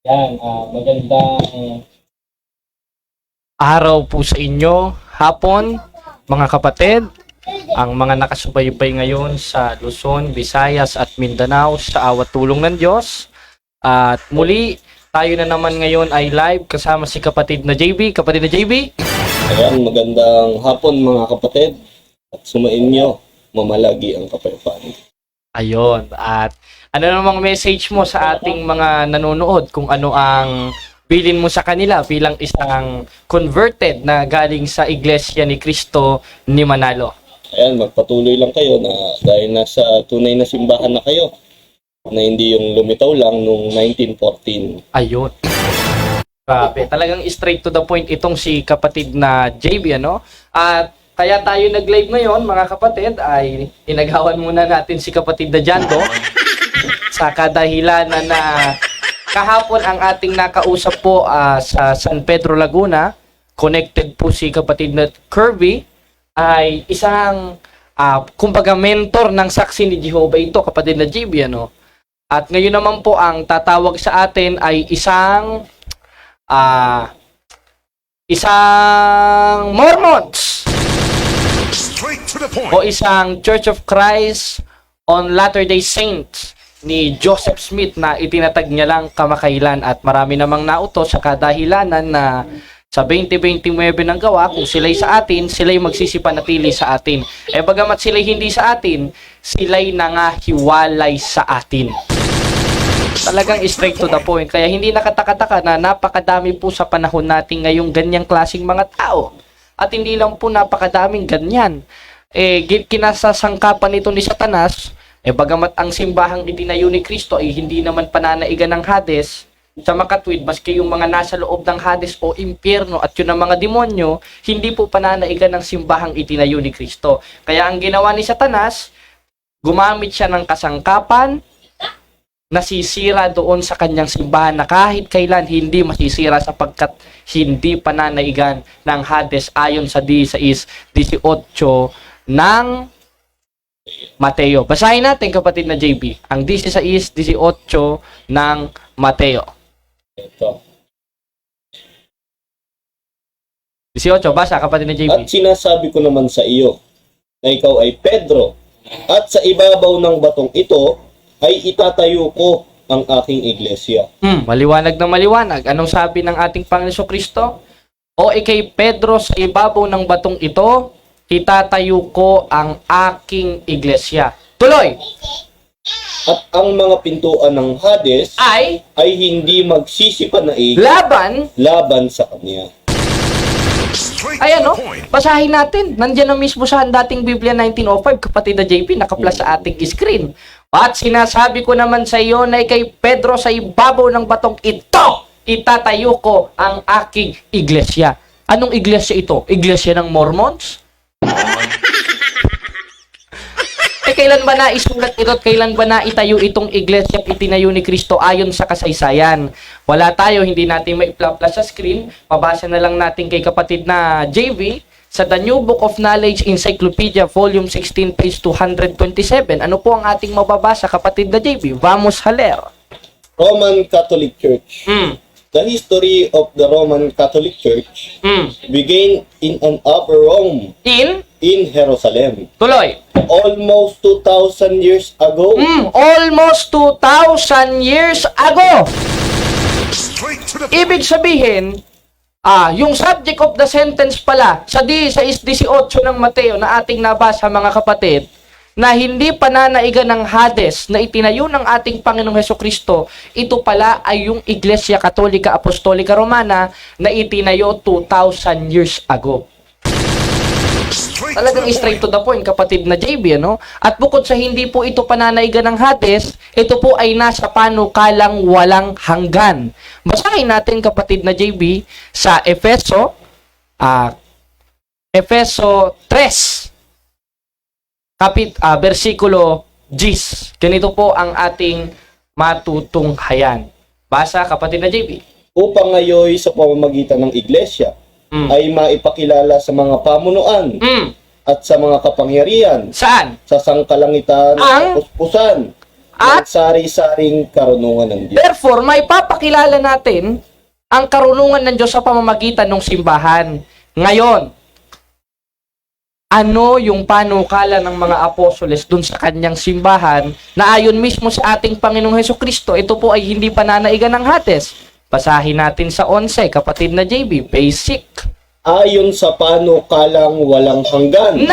Magandang araw po sa inyo, hapon, mga kapatid, ang mga nakasubaybay ngayon sa Luzon, Visayas at Mindanao sa awat tulong ng Diyos. At muli, tayo na naman ngayon ay live kasama si kapatid na JB. Kapatid na JB? Ayan, magandang hapon mga kapatid at sumainyo mamalagi ang kapayapaan. Ayun, at ano namang message mo sa ating mga nanonood kung ano ang bilin mo sa kanila bilang isang converted na galing sa Iglesia ni Cristo ni Manalo? Ayan, magpatuloy lang kayo na dahil nasa tunay na simbahan na kayo na hindi yung lumitaw lang nung 1914. Ayun. Grabe, talagang straight to the point itong si kapatid na JB, ano? At kaya tayo nag-live ngayon, mga kapatid, ay inagawan muna natin si kapatid na Jando sa kadahilanan na kahapon ang ating nakausap po sa San Pedro, Laguna. Connected po si kapatid na Kirby, ay isang kumbaga mentor ng saksi ni Jehovah ito, kapatid na JB, ano? At ngayon naman po ang tatawag sa atin ay isang Mormons o isang Church of Christ on Latter-day Saints ni Joseph Smith na itinatag niya lang kamakailan, at marami namang nautos sa kadahilanan na sa 2029 ng gawa, kung sila'y sa atin, sila'y magsisipanatili sa atin. Eh bagamat sila'y hindi sa atin, sila'y nangahiwalay sa atin. Talagang straight to the point. Kaya hindi nakataka-taka na napakadami po sa panahon natin ngayong ganyang klaseng mga tao. At hindi lang po napakadaming ganyan. Kinasasangkapan ito ni Satanas, bagamat ang simbahang itinayo ni Kristo ay hindi naman pananaigan ng Hades, sa makatwid, maski yung mga nasa loob ng Hades o impyerno at yun ang mga demonyo, hindi po pananaigan ng simbahang itinayo ni Kristo. Kaya ang ginawa ni Satanas, gumamit siya ng kasangkapan, nasisira doon sa kanyang simbahan na kahit kailan hindi masisira sapagkat hindi pananaigan ng Hades ayon sa 16:18 ng Mateo. Basahin natin, kapatid na JB, ang 16:18 ng Mateo. Ito. 18, basa, kapatid na JB. At sinasabi ko naman sa iyo na ikaw ay Pedro, at sa ibabaw ng batong ito ay itatayo ko ang aking iglesia. Maliwanag na maliwanag. Anong sabi ng ating Panginoon Kristo? O ikay Pedro, sa ibabaw ng batong ito, itatayo ko ang aking iglesia. Tuloy! At ang mga pintuan ng Hades Ay hindi magsisipanaig laban sa kanya. Ayan, no? Basahin natin. Nandiyan na mismo sa dating Biblia 1905, kapatid na JP, nakaplas sa ating screen. At sinasabi ko naman sa iyo na ikay Pedro, sa ibabaw ng batong ito, itatayo ko ang aking iglesia. Anong iglesia ito? Iglesia ng Mormons? Kailan ba na isulat ito at kailan ba na itayo itong iglesia itinayo ni Kristo ayon sa kasaysayan? Wala tayo, hindi natin maipla-plus sa screen. Mabasa na lang natin kay kapatid na JV sa The New Book of Knowledge Encyclopedia Volume 16 page 227. Ano po ang ating mababasa, kapatid na JV? Vamos a leer. Roman Catholic Church. The history of the Roman Catholic Church began in an upper Rome in Jerusalem. Tuloy. Almost 2,000 years ago. Almost 2,000 years ago. Ibig sabihin, yung subject of the sentence pala sa 16:18 ng Mateo na ating nabasa, mga kapatid, na hindi pananaigan ng Hades na itinayo ng ating Panginoong Hesukristo, ito pala ay yung Iglesia Katolika Apostolika Romana na itinayo 2,000 years ago. Talagang straight to the point, kapatid na JB, ano? At bukod sa hindi po ito pananaigan ng Hades, ito po ay nasa panukalang walang hanggan. Basahin natin, kapatid na JB, sa Efeso 3, versikulo 10. Ganito po ang ating matutunghayan. Basa, kapatid na JB. Upang ngayon sa pamamagitan ng iglesia ay maipakilala sa mga pamunuan at sa mga kapangyarihan Saan? sa sangkalangitan Ang at puspusan At ng sari-saring karunungan ng Diyos. therefore, may papakilala natin ang karunungan ng Diyos sa pamamagitan ng simbahan. Ngayon, ano yung panukala ng mga apostoles dun sa kanyang simbahan na ayon mismo sa ating Panginoong Hesukristo, ito po ay hindi pananaigan ng Hades. Basahin natin sa 11, kapatid na JB, basic. Ayon sa panukalang walang hanggan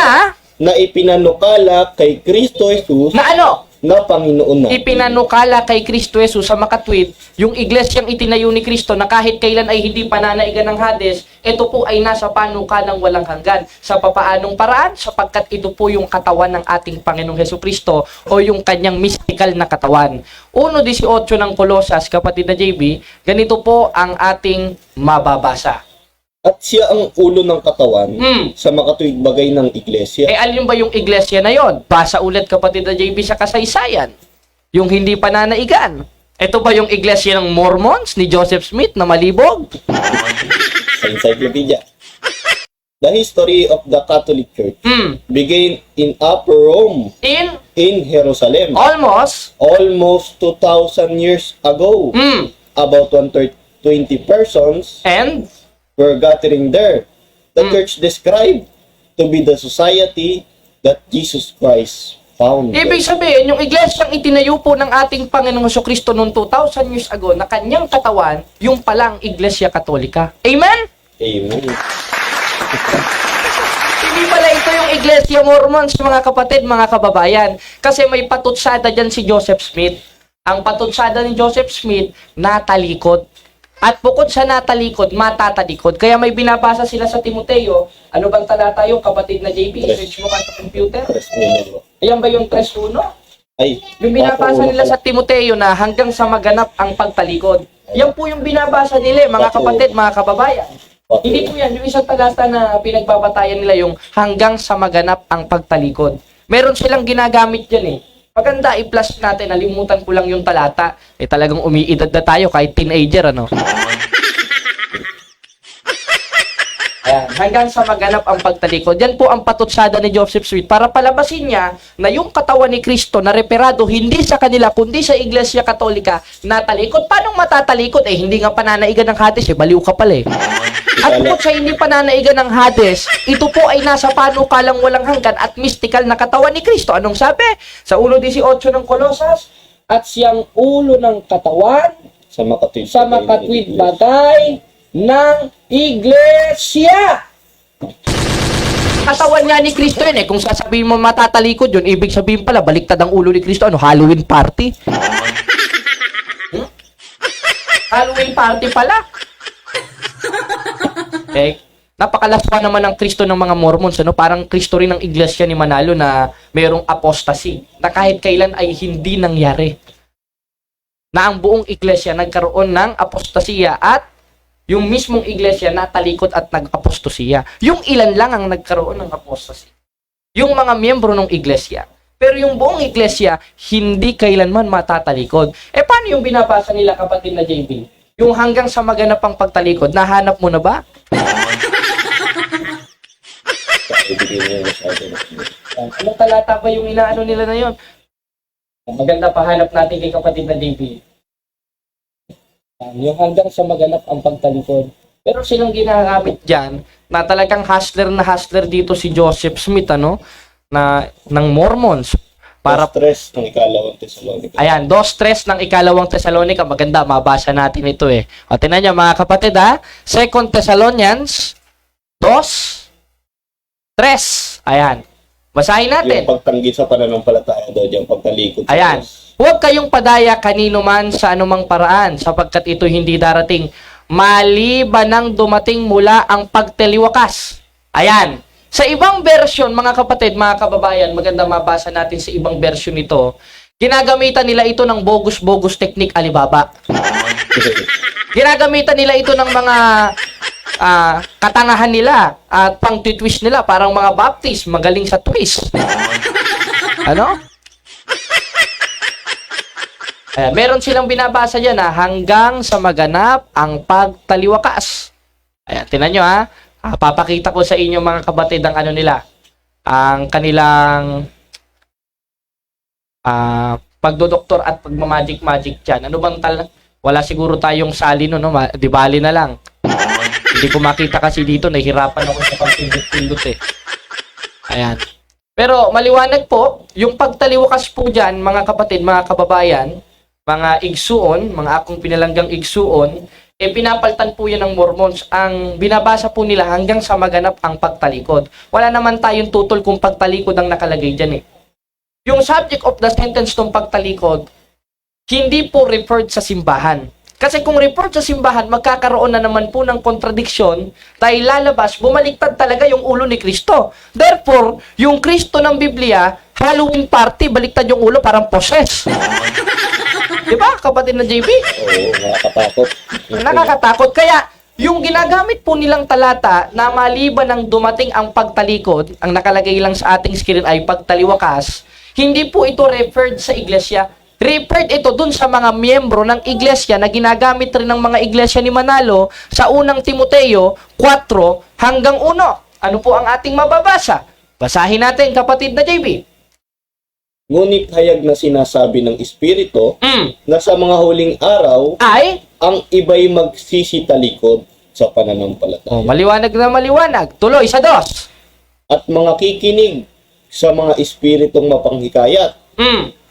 na ipinanukala kay Kristo Jesus Na ano? na Panginoon natin. Ipinanukala kay Kristo Jesus sa makatwid, yung iglesyang itinayo ni Kristo na kahit kailan ay hindi pananaigan ng Hades, ito po ay nasa panukalang walang hanggan. Sa papaanong paraan? Sapagkat ito po yung katawan ng ating Panginoong Hesukristo o yung kanyang mystical na katawan. 1:18 ng Kolosas, kapatid na JB, ganito po ang ating mababasa. At siya ang ulo ng katawan sa makatuwid bagay ng iglesia. Alin ba yung iglesia na yon? Basa ulit, kapatid na JB, sa kasaysayan. Yung hindi pananaigan. Ito ba yung iglesia ng Mormons ni Joseph Smith na malibog? Sa encyclopedia. The history of the Catholic Church began in Upper Rome in Jerusalem Almost almost 2,000 years ago. About 120 persons and were gathering there. The church described to be the society that Jesus Christ founded. ibig sabihin, yung iglesyang itinayo po ng ating Panginoong Jesucristo noong 2,000 years ago na kanyang katawan, yung palang Iglesia Katolika. Amen? Amen. Hindi pala ito yung Iglesia Mormons, mga kapatid, mga kababayan. Kasi may patutsada dyan si Joseph Smith. Ang patutsada ni Joseph Smith, natalikod. At bukod sa natalikod, matatalikod. Kaya may binabasa sila sa Timoteo. Ano bang talata yung kapatid na JP? I-search mo ka sa computer. Ayan ba yung 3:1? Ay, Yung binabasa nila sa Timoteo na hanggang sa maganap ang pagtalikod. Yan po yung binabasa nila, mga kapatid, mga kababayan. Hindi po yan. Yung isang talata na pinagbabatayan nila yung hanggang sa maganap ang pagtalikod. Meron silang ginagamit yan eh. Maganda, i-plus natin. Nalimutan ko lang yung talata. Talagang umiidad na tayo kahit teenager, ano? Ayan, hanggang sa maganap ang pagtalikod. Yan po ang patutsada ni Joseph Smith para palabasin niya na yung katawan ni Kristo na reperado hindi sa kanila kundi sa Iglesia Katolika natalikod. Paano matatalikod? Hindi nga pananaigan ng Hades, baliw ka pala eh. At bukod sa hindi pananaigan ng Hades, ito po ay nasa panukalang walang hanggan at mystical na katawan ni Kristo. Anong sabi? Sa 1:18 ng Kolosas, at siyang ulo ng katawan sa makatwid bagay ng iglesia. Katawan nga ni Kristo yun eh. Kung sasabihin mo matatalikod yun, ibig sabihin pala, baliktad ang ulo ni Kristo. Ano, Halloween party? Halloween party pala. Okay. Napakalaswa naman ng Kristo ng mga Mormons. Ano? Parang Kristo rin ng iglesia ni Manalo na mayroong apostasy na kahit kailan ay hindi nangyari. Na ang buong iglesia nagkaroon ng apostasiya at yung mismong iglesia natalikod at nag-apostasiya. Yung ilan lang ang nagkaroon ng apostasy. Yung mga miyembro ng iglesia. Pero yung buong iglesia, hindi kailanman matatalikod. Paano yung binabasa nila, kapatid na JB? Yung hanggang sa maganap ang pagtalikod, nahanap mo na ba? Anong talata ba yung inaano nila na yun? Maganda pahanap natin kay kapatid na JB. Yung hanggang sa maganap ang pagtalikod. Pero silang ginagamit dyan, na talagang hustler dito si Joseph Smith, ano? Ng Mormons. Para stress ng ikalawang Tesalonica. Ayan, 2:3 ng ikalawang Tesalonica. Maganda, mabasa natin ito eh. O, tingnan nyo mga kapatid ha. 2 Thessalonians 2:3. Ayan. Basahin natin. Yung pagtanggi sa pananampalataya daw dyan, pagtalikod. Ayan. Huwag kayong padaya kanino man sa anumang paraan, sapagkat ito hindi darating maliban nang dumating mula ang pagtaliwakas. Ayan. Sa ibang version, mga kapatid, mga kababayan, maganda mabasa natin sa ibang version nito, ginagamitan nila ito ng bogus-bogus technique Alibaba. Ginagamitan nila ito ng mga katangahan nila at pang-twist nila, parang mga Baptist, magaling sa twist. Ano? Ayan, meron silang binabasa dyan hanggang sa maganap ang pagtaliwakas. Ayan, tinan nyo ha. Papakita ko sa inyo mga kapatid ang ano nila. Ang kanilang pagdodoktor at pagmamagic-magic dyan. Ano bang wala siguro tayong sali no, di bali na lang. Hindi ko makita kasi dito, nahihirapan ako sa pagpindot-pindot eh. Ayan. Pero maliwanag po, yung pagtaliwakas po dyan, mga kapatid, mga kababayan, mga igsuon, mga akong pinalanggang igsuon, pinapaltan po yan ng Mormons. Ang binabasa po nila hanggang sa maganap ang pagtalikod. Wala naman tayong tutol kung pagtalikod ang nakalagay dyan eh. Yung subject of the sentence ng pagtalikod, hindi po referred sa simbahan. Kasi kung report sa simbahan, magkakaroon na naman po ng kontradiksyon dahil lalabas, bumaliktad talaga yung ulo ni Kristo. Therefore, yung Kristo ng Biblia, Halloween party, baliktad yung ulo, parang possess. Diba, kapatid na JB? Oo, nakakatakot. Nakakatakot. Kaya, yung ginagamit po nilang talata na maliban ng dumating ang pagtalikod, ang nakalagay lang sa ating screen ay pagtaliwakas, hindi po ito referred sa iglesia. Referred ito dun sa mga miyembro ng iglesia na ginagamit rin ng mga iglesia ni Manalo sa unang Timoteo 4 hanggang 1. Ano po ang ating mababasa? Basahin natin, kapatid na JB. Ngunit hayag na sinasabi ng Espiritu na sa mga huling araw Ay? ang iba'y magsisitalikod sa pananampalataya. Maliwanag na maliwanag. Tuloy sa 2. At mga kikinig sa mga espiritong mapanghikayat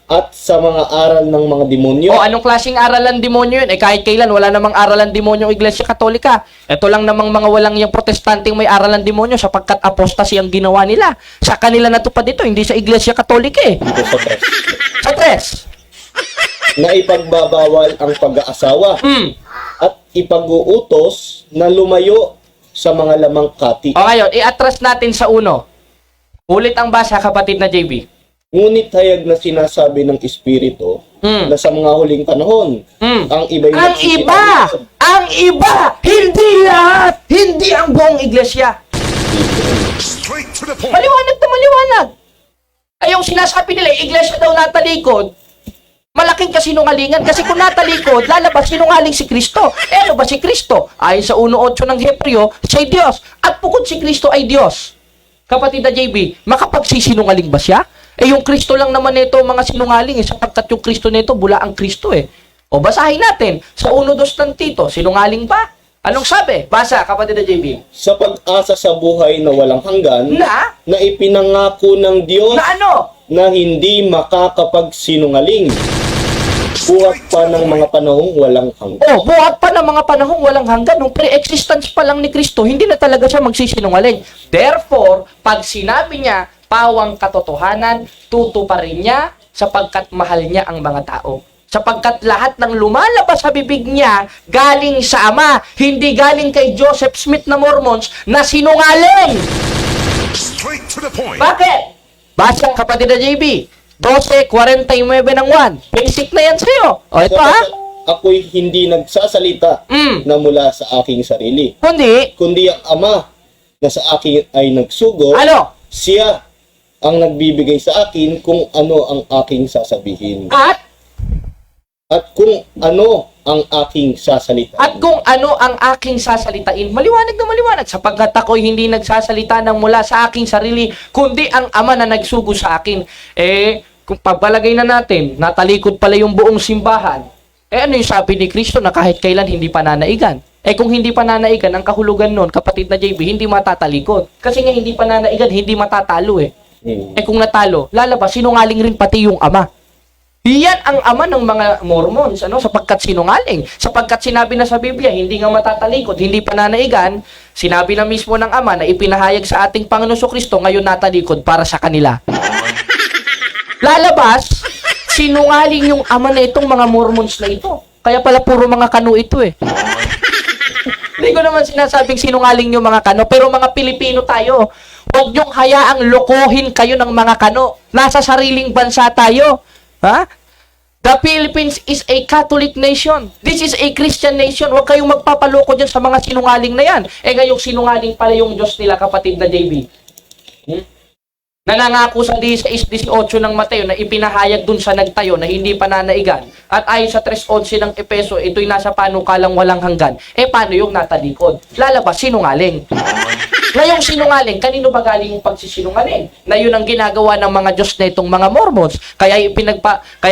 at sa mga aral ng mga demonyo. Anong klaseng aralan demonyo yun? Kahit kailan, wala namang aralan demonyo ang Iglesia Katolika. Ito lang namang mga walang yung protestanteng may aralan demonyo sapagkat apostasy ang ginawa nila. Sa kanila natupad ito, hindi sa Iglesia Katolika eh. Ito sa 3. Na ipagbabawal ang pag-aasawa at ipag-uutos na lumayo sa mga lamang kati. Ngayon, i-atras natin sa 1. Ulit ang basa, kapatid na JB. Ngunit hayag na sinasabi ng Espiritu na sa mga huling panahon, ang iba'y Ang iba! Hindi lahat! Hindi ang buong iglesia. Maliwanag na maliwanag. Ay, yung sinasabi nila, iglesia daw natalikod, malaking kasinungalingan. Kasi kung natalikod, lalabas sinungaling si Kristo. Ano ba si Kristo? Ayon sa 1.8 ng Hebreo, siya'y Diyos. At bukod si Kristo ay Diyos. Kapatid na JB, makapagsisinungaling ba siya? Yung Kristo lang naman nito mga sinungaling sapagkat yung Kristo nito bula ang Kristo eh. Basahin natin sa 1:2 ng Tito, sinungaling ba? Anong sabi? Basa, kapatid na JB. Sa pag-asa sa buhay na walang hanggan na ipinangako ng Diyos Na ano? na hindi makakapagsinungaling buhat pa ng mga panahong walang hanggan. Buhat pa ng mga panahong walang hanggan. Nung pre-existence pa lang ni Kristo, hindi na talaga siya magsisinungaling. Therefore, pag sinabi niya, pawang katotohanan, tutuparin niya sapagkat mahal niya ang mga tao. Sapagkat lahat ng lumalabas sa bibig niya galing sa Ama, hindi galing kay Joseph Smith na Mormons na sinungaling. Straight to the point. Bakit? Basa, kapatid na JB. 12:49 ng 1. Basic na yan sa'yo. Ito ha. Ako'y hindi nagsasalita na mula sa aking sarili. Kundi ang Ama na sa akin ay nagsugo. Ano? Siya ang nagbibigay sa akin kung ano ang aking sasabihin. At kung ano ang aking sasalitain. At kung ano ang aking sasalitain, maliwanag na maliwanag, sapagkat ako'y hindi nagsasalita ng mula sa aking sarili, kundi ang Ama na nagsugo sa akin. Kung pagbalagay na natin, natalikod pala yung buong simbahan, ano yung sabi ni Kristo na kahit kailan hindi pananaigan? Kung hindi pananaigan, ang kahulugan nun, kapatid na JB, hindi matatalikod. Kasi nga hindi pananaigan, hindi matatalo eh. Kung natalo, lalabas, sinungaling rin pati yung Ama. Iyan ang ama ng mga Mormons, sapagkat sinungaling. Sapagkat sinabi na sa Biblia, hindi nga matatalikod, hindi pananaigan, sinabi na mismo ng Ama na ipinahayag sa ating Panginoon Kristo, ngayon natalikod para sa kanila. Lalabas, sinungaling yung Ama na itong mga Mormons na ito. Kaya pala puro mga kano ito eh. Hindi ko naman sinasabing sinungaling yung mga kano, pero mga Pilipino tayo, huwag niyong hayaang lokohin kayo ng mga kano. Nasa sariling bansa tayo. The Philippines is a Catholic nation. This is a Christian nation. Huwag kayong magpapaloko dyan sa mga sinungaling na yan. Ngayong sinungaling pala yung Diyos nila, kapatid na JB. Nanangako sa 16:18 ng Mateo na ipinahayag dun sa nagtayo na hindi pananaigan. At ayon sa 3:11 ng Epeso, ito'y nasa panukalang walang hanggan. Paano yung natalikod? Lalabas, sinungaling. Ngayong sinungaling, kanino ba galing yung pagsisinungaling? Na yun ang ginagawa ng mga Diyos na itong mga Mormons. Kaya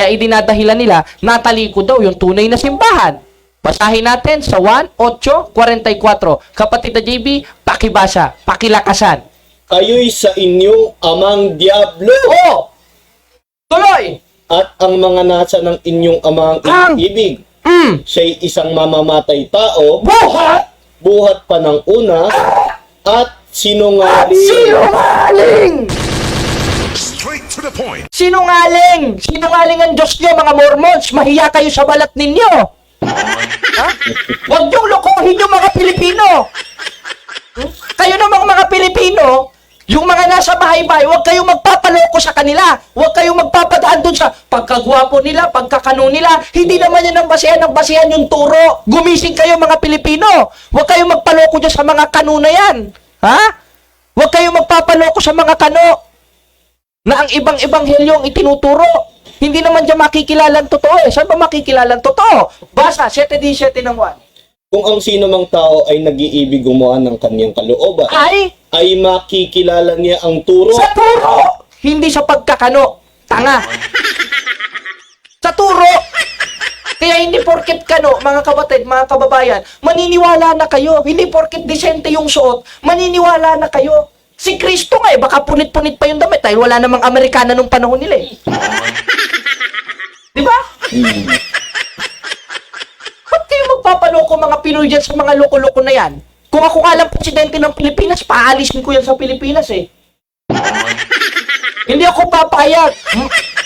idinadahilan nila, natalikod daw yung tunay na simbahan. Basahin natin sa 1:8-44. Kapatid na JB, pakibasa, pakilakasan. Kayo'y sa inyong amang Diablo Oo! Tuloy! at ang mga nasa ng inyong amang ibig. Siya'y isang mamamatay tao, buhat pa ng una, at sinungaling. Sinungaling! Straight to the point. Sinungaling! Sinungaling ang Diyos nyo, mga Mormons. Mahiya kayo sa balat ninyo. Ha? Huwag niyong lokohin yung mga Pilipino. Kayo namang mga Pilipino, yung mga nasa bahay-bahay, huwag kayong magpapaloko sa kanila. Huwag kayong magpapadaan dun sa pagkagwapo nila, pagkakano nila. Hindi naman yan ang basihan yung turo. Gumising kayo mga Pilipino. Huwag kayong magpaloko dyan sa mga kano na yan. Ha? Huwag kayong magpapaloko sa mga kano na ang ibang hebanghelyo ang itinuturo. Hindi naman dyan makikilalang totoo eh. Saan ba makikilalang totoo? Basa, 7:17 ng 1. Kung ang sino mang tao ay nag-iibig gumawa ng kanyang kalooban, ay makikilala niya ang turo. Sa turo! Hindi sa pagkakano. Tanga. Sa turo. Kaya hindi porket kano, mga kapatid, mga kababayan, maniniwala na kayo. Hindi porket disente yung suot, maniniwala na kayo. Si Kristo nga eh, baka punit-punit pa yung damit dahil wala namang Amerikana nung panahon nila eh. Di ba? Ba't kayo magpapaloko mga Pinoy dyan sa mga loko-loko na yan? Kung ako nga lang presidente ng Pilipinas, paalisin ko yan sa Pilipinas eh. Hindi ako papayag.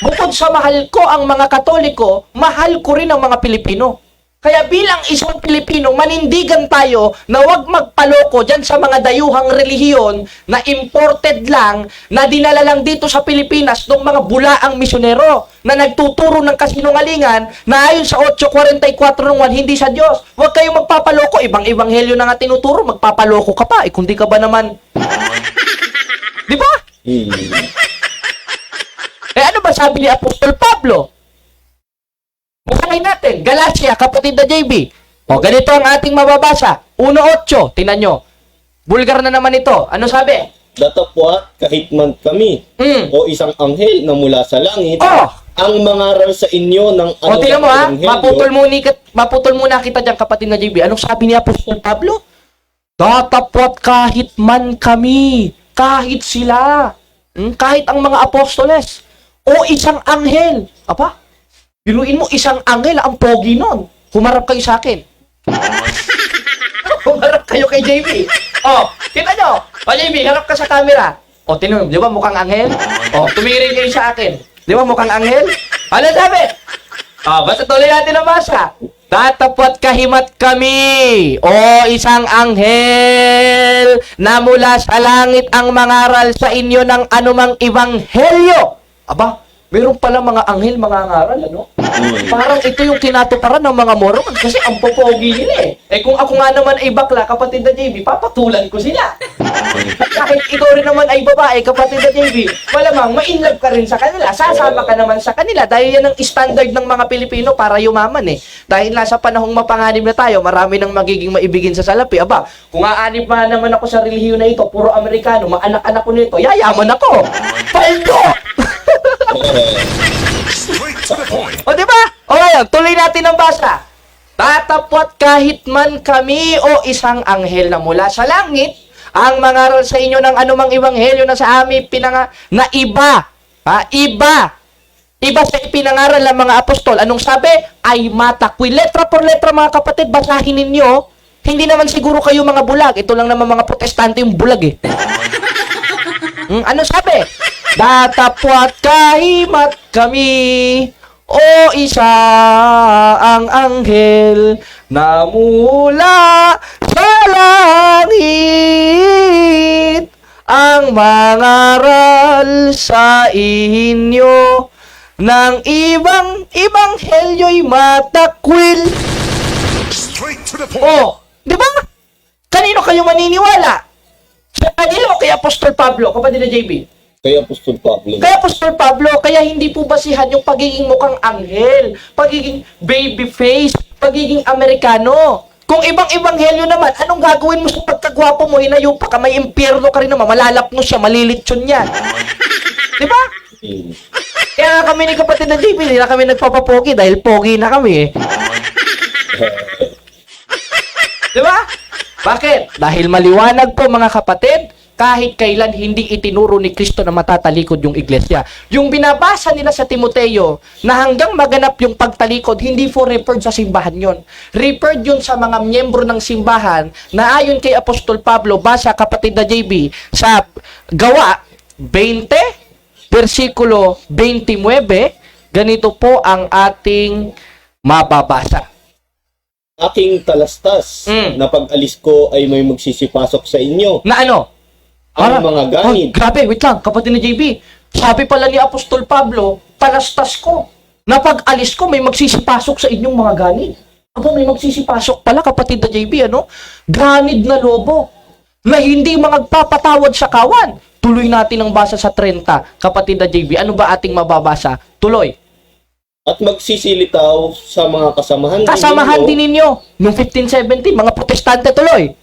Bukod sa mahal ko ang mga Katoliko, mahal ko rin ang mga Pilipino. Kaya bilang isang Pilipino, manindigan tayo na huwag magpaloko dyan sa mga dayuhang relihiyon na imported lang, na dinala lang dito sa Pilipinas ng mga bulaang misyonero na nagtuturo ng kasinungalingan na ayon sa 8:44 ng 1, hindi sa Diyos. Huwag kayong magpapaloko. Ibang ebanghelyo na nga tinuturo, magpapaloko ka pa. Eh, kung di ka ba naman... Di ba? Eh, ano ba sabi ni Apostol Pablo? Basahin natin, Galatia, kapatid na JB. O, ganito ang ating mababasa. 1:8, tingnan nyo. Bulgar na naman ito. Ano sabi? Datapwat kahit man kami, o isang anghel na mula sa langit, ang mangaral sa inyo ng O, tingnan mo ha, ebanghelyo. maputol muna kita dyan, kapatid na JB. Anong sabi ni Apostol Pablo? Datapwat kahit man kami, kahit sila, kahit ang mga apostoles, o isang anghel. Apa? Biruin mo, isang anghel, ang pogi nun. Humarap kayo sa akin. Humarap kayo kay JB. O, kita nyo. O, JB, harap ka sa camera. O, tinan, di ba mukhang anghel? O, tumirin kayo sa akin. Di ba mukhang anghel? Ano sabi? O, basta tuloy natin ang basa. Datapwat kahimat kami, o isang anghel na mula sa langit ang mangaral sa inyo ng anumang ebanghelyo. Aba, meron pala mga anghel mangangaral, ano? Parang ito yung kinatuparan ng mga Mormon kasi ang popogi nila eh. Eh kung ako nga naman ay bakla, kapatid na JB, papatulan ko sila. At kahit ikaw rin naman ay babae, kapatid na JB, malamang ma-inlove ka rin sa kanila. Sasama ka naman sa kanila dahil yan ang standard ng mga Pilipino para yumaman eh. Dahil nasa panahong mapanganib na tayo, marami nang magiging maibigin sa salapi. Aba, kung aanib pa naman ako sa relihiyon na ito, puro Amerikano, maanak-anak ko nito, yayaman ako. Paldo! Straight to the point. O, diba? O, ngayon, tuloy natin ang basa. Tatapwat kahit man kami o isang anghel na mula sa langit, ang mangaral sa inyo ng anumang ebanghelyo na sa amin na iba. Ha? Iba sa ipinangaral ng mga apostol. Anong sabi? Ay matakwil. Letra por letra, mga kapatid, basahin ninyo. Hindi naman siguro kayo mga bulag. Ito lang naman mga protestante yung bulag eh. Ano sabi? Datapwat kahimat kami, o isa ang anghel na mula sa langit ang mangaral sa inyo ng ebanghelyo'y matakwil. Straight to the point. Oh, di ba? Kanino kayo maniniwala? Sa kanila o kay Apostol Pablo, kapatid na JB? Kay Apostol Pablo. Kaya Apostol Pablo, kaya hindi po basihan yung pagiging mukhang anghel, pagiging baby face, pagiging Amerikano. Kung ibang ebanghelyo naman, anong gagawin mo sa pagkagwapo mo? Hinayo pa ka, may impyerno ka rin naman, malalapno siya, malilitsyon yan. Di ba? Kaya nga kami ni kapatid na JB, hindi na kami nagpapapogi dahil pogi na kami eh. Di ba? Bakit? Dahil maliwanag po mga kapatid, kahit kailan hindi itinuro ni Kristo na matatalikod yung iglesia. Yung binabasa nila sa Timoteo na hanggang maganap yung pagtalikod, hindi po referred sa simbahan yon. Referred yun sa mga miyembro ng simbahan na ayon kay Apostol Pablo, basa kapatid na JB, sa Gawa 20, versikulo 29, ganito po ang ating mababasa. Aking talastas na pag-alis ko ay may magsisipasok sa inyo. Na ano? Ang mga ganid. Oh, grabe, wait lang, kapatid ni JB. Sabi pala ni Apostol Pablo, talastas ko. Na pag-alis ko, may magsisipasok sa inyong mga ganid. Aba, may magsisipasok pala, kapatid na JB, ano? Ganid na lobo. Na hindi magpapatawad sa kawan. Tuloy natin ang basa sa 30, kapatid na JB. Ano ba ating mababasa? Tuloy. At magsisilitaw sa mga Kasamahan din ninyo. Noong 1570, mga protestante tuloy.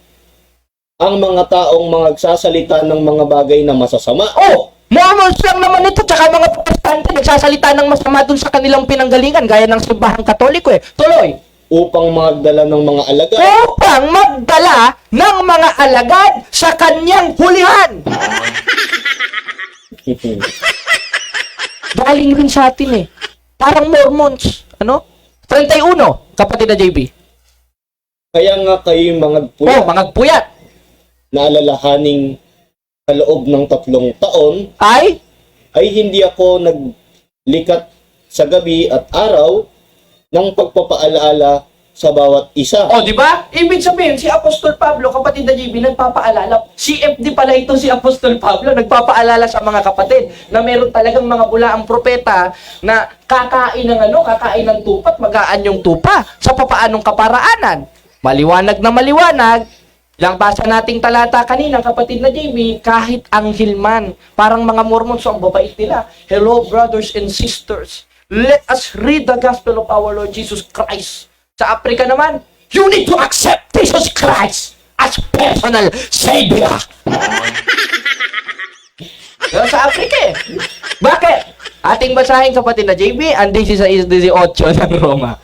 ang mga taong magsasalita ng mga bagay na masasama. Oh! Mormons lang naman ito, tsaka mga protestante nagsasalita ng masama dun sa kanilang pinanggalingan, gaya ng simbahang katoliko eh. Tuloy. Upang magdala ng mga alagad. Upang magdala ng mga alagad sa kanyang hulihan. Galing rin sa atin eh. Parang Mormons. Ano? 31, kapatid na JB. Kaya nga kayo mga Oh, mga puyat. na alalahaning sa loob ng 3 taon Ay? ay hindi ako naglikat sa gabi at araw ng pagpapaalaala sa bawat isa. Oh, di ba? Ibig sabihin, si Apostol Pablo, kapatid na JB, nagpapaalala. CFD pala ito si Apostol Pablo, nagpapaalala sa mga kapatid na meron talagang mga bulaang propeta na kakain ng tupa at magaan yung tupa sa papaanong kaparaanan. Maliwanag na maliwanag. Lang basa nating talata kanina, kapatid na JB, kahit anghel man, parang mga Mormons, so ang babait nila. Hello, brothers and sisters. Let us read the gospel of our Lord Jesus Christ. Sa Africa naman, you need to accept Jesus Christ as personal Savior. Pero sa Africa eh. Bakit? Ating basahin, kapatid na JB, ang 16-18 ng Roma.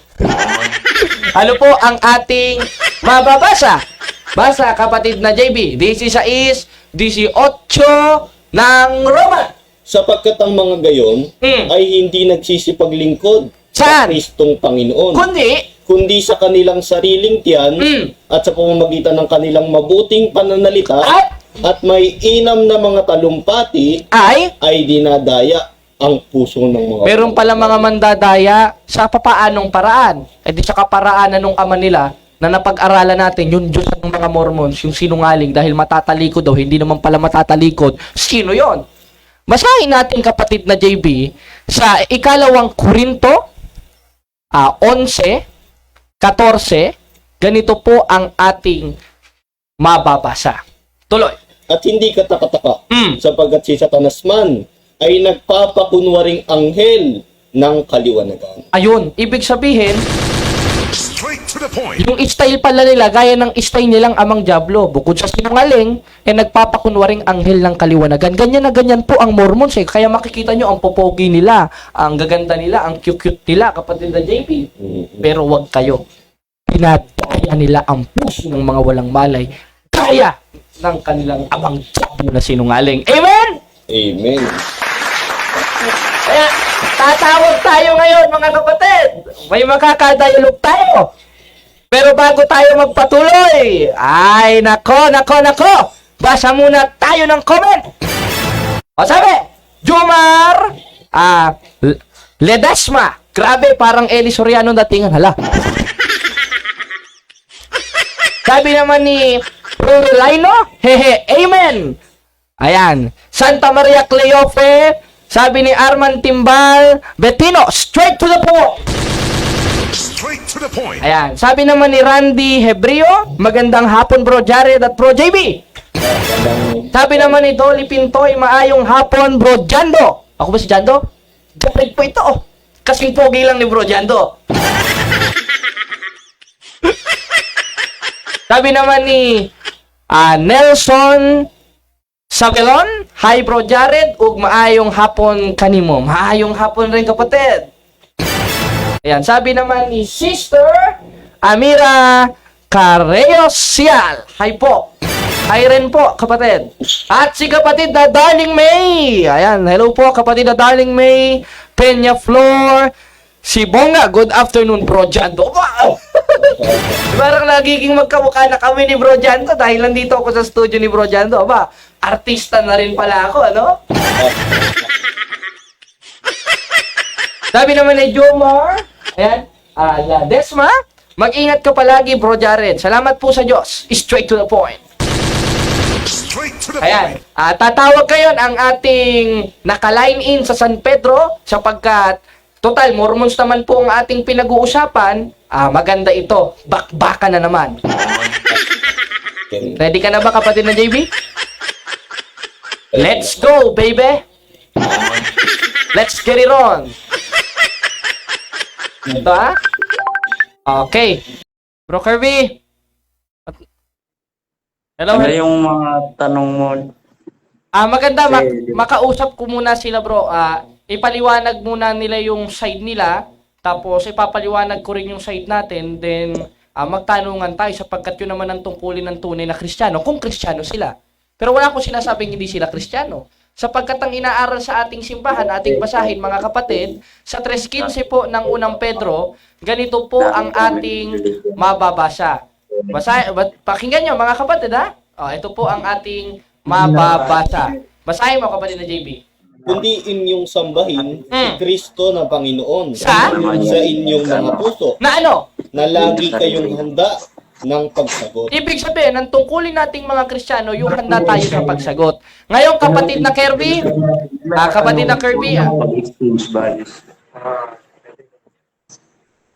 Ano po ang ating mababasa? Basa, kapatid na JB, 16-18 ng Roma. Sapagkat ang mga gayon ay hindi nagsisipaglingkod sa Saan? Kristong Panginoon. Kundi sa kanilang sariling tiyan at sa pamamagitan ng kanilang mabuting pananalita at may inam na mga talumpati ay dinadaya ang puso ng mga meron pala mga mandadaya sa papaanong paraan. Eh di sa kaparaanan ng ama nila na napag-aralan natin, yung Diyos ng mga Mormons, yung sinungaling dahil matatalikod daw, hindi naman pala matatalikod. Sino yon? Basahin natin, kapatid na JB, sa 2 Korinto 11:14, ganito po ang ating mababasa. Tuloy. At hindi katakataka sapagkat si Satanas man ay nagpapakunwaring anghel ng kaliwanagan. Ayun, ibig sabihin, Straight to the point. yung style pala nila, gaya ng style nilang amang Diablo. Bukod sa sinungaling, nagpapakunwaring anghel ng kaliwanagan. Ganyan na ganyan po ang Mormons eh. Kaya makikita nyo ang popogi nila, ang gaganda nila, ang cute-cute nila, kapatid na JP. Pero wag kayo. Pinadaya nila ang puso ng mga walang malay. Kaya ng kanilang amang Diablo na sinungaling. Amen! Amen. Kaya, tatawag tayo ngayon, mga kapatid. May makakadialog tayo. Pero bago tayo magpatuloy, ay, nako. Basa muna tayo ng comment. O sabi, Jumar, Ledesma. Grabe, parang Eli Soriano datingan. Hala. Sabi naman ni Rulaino, hehe, amen. Ayan. Santa Maria Cleofe, sabi ni Arman Timbal, Betino, straight to the point. Straight to the point. Ayan. Sabi naman ni Randy Hebreo, magandang hapon bro Jared at bro JB. Sabi naman ni Dolly Pintoy, maayong hapon bro Jando. Ako ba si Jando? Jared po ito. Oh. Kasing pogi lang ni bro Jando. Sabi naman ni Nelson Sabelon, hi bro Jared, ug maayong hapon kanimo. Maayong hapon rin kapatid. Ayan, sabi naman ni Sister Amira Carreos Sial, hi po. Hi rin po kapatid. At si kapatid na Darling May. Ayan, hello po kapatid na Darling May. Peña Flor. Si Bonga, good afternoon bro Jando. Wow! Parang nagiging magkamukha na kami ni Bro Jando dahil nandito ako sa studio ni Bro Jando. Aba, artista na rin pala ako, ano? Sabi naman ni Jomar, ayan, Desma, mag-ingat ka palagi, Bro Jared. Salamat po sa Diyos. Straight to the point. Straight to the Ayan, point. tatawag ngayon ang ating naka-line in sa San Pedro sapagkat total, Mormons naman po ang ating pinag-uusapan. Maganda ito. Bakbaka na naman. Ready ka na ba, kapatid na JB? Let's go, baby! Let's get it on! Ito, ha? Okay. Bro Kirby. Hello, Ano yung mga tanong mo? maganda, makausap ko muna sila, bro. Ipaliwanag muna nila yung side nila, tapos ipapaliwanag ko rin yung side natin, then magtanungan tayo sapagkat yun naman ang tungkulin ng tunay na Kristiyano, kung Kristiyano sila. Pero wala akong sinasabing hindi sila Kristiyano. Sapagkat ang inaaral sa ating simbahan, ating basahin mga kapatid, sa 3:15 po ng unang Pedro, ganito po ang ating mababasa. Pakinggan nyo mga kapatid, ha? Ito po ang ating mababasa. Basahin mo kapatid na JB. Kundi inyong sambahin si Kristo na Panginoon Sa inyong mga puso, Na ano? na lagi kayong handa ng pagsagot. Ibig sabihin, ang tungkulin nating mga Kristiyano, yung handa tayo sa pagsagot. Ngayon, kapatid na Kirby, Pag-exchange values.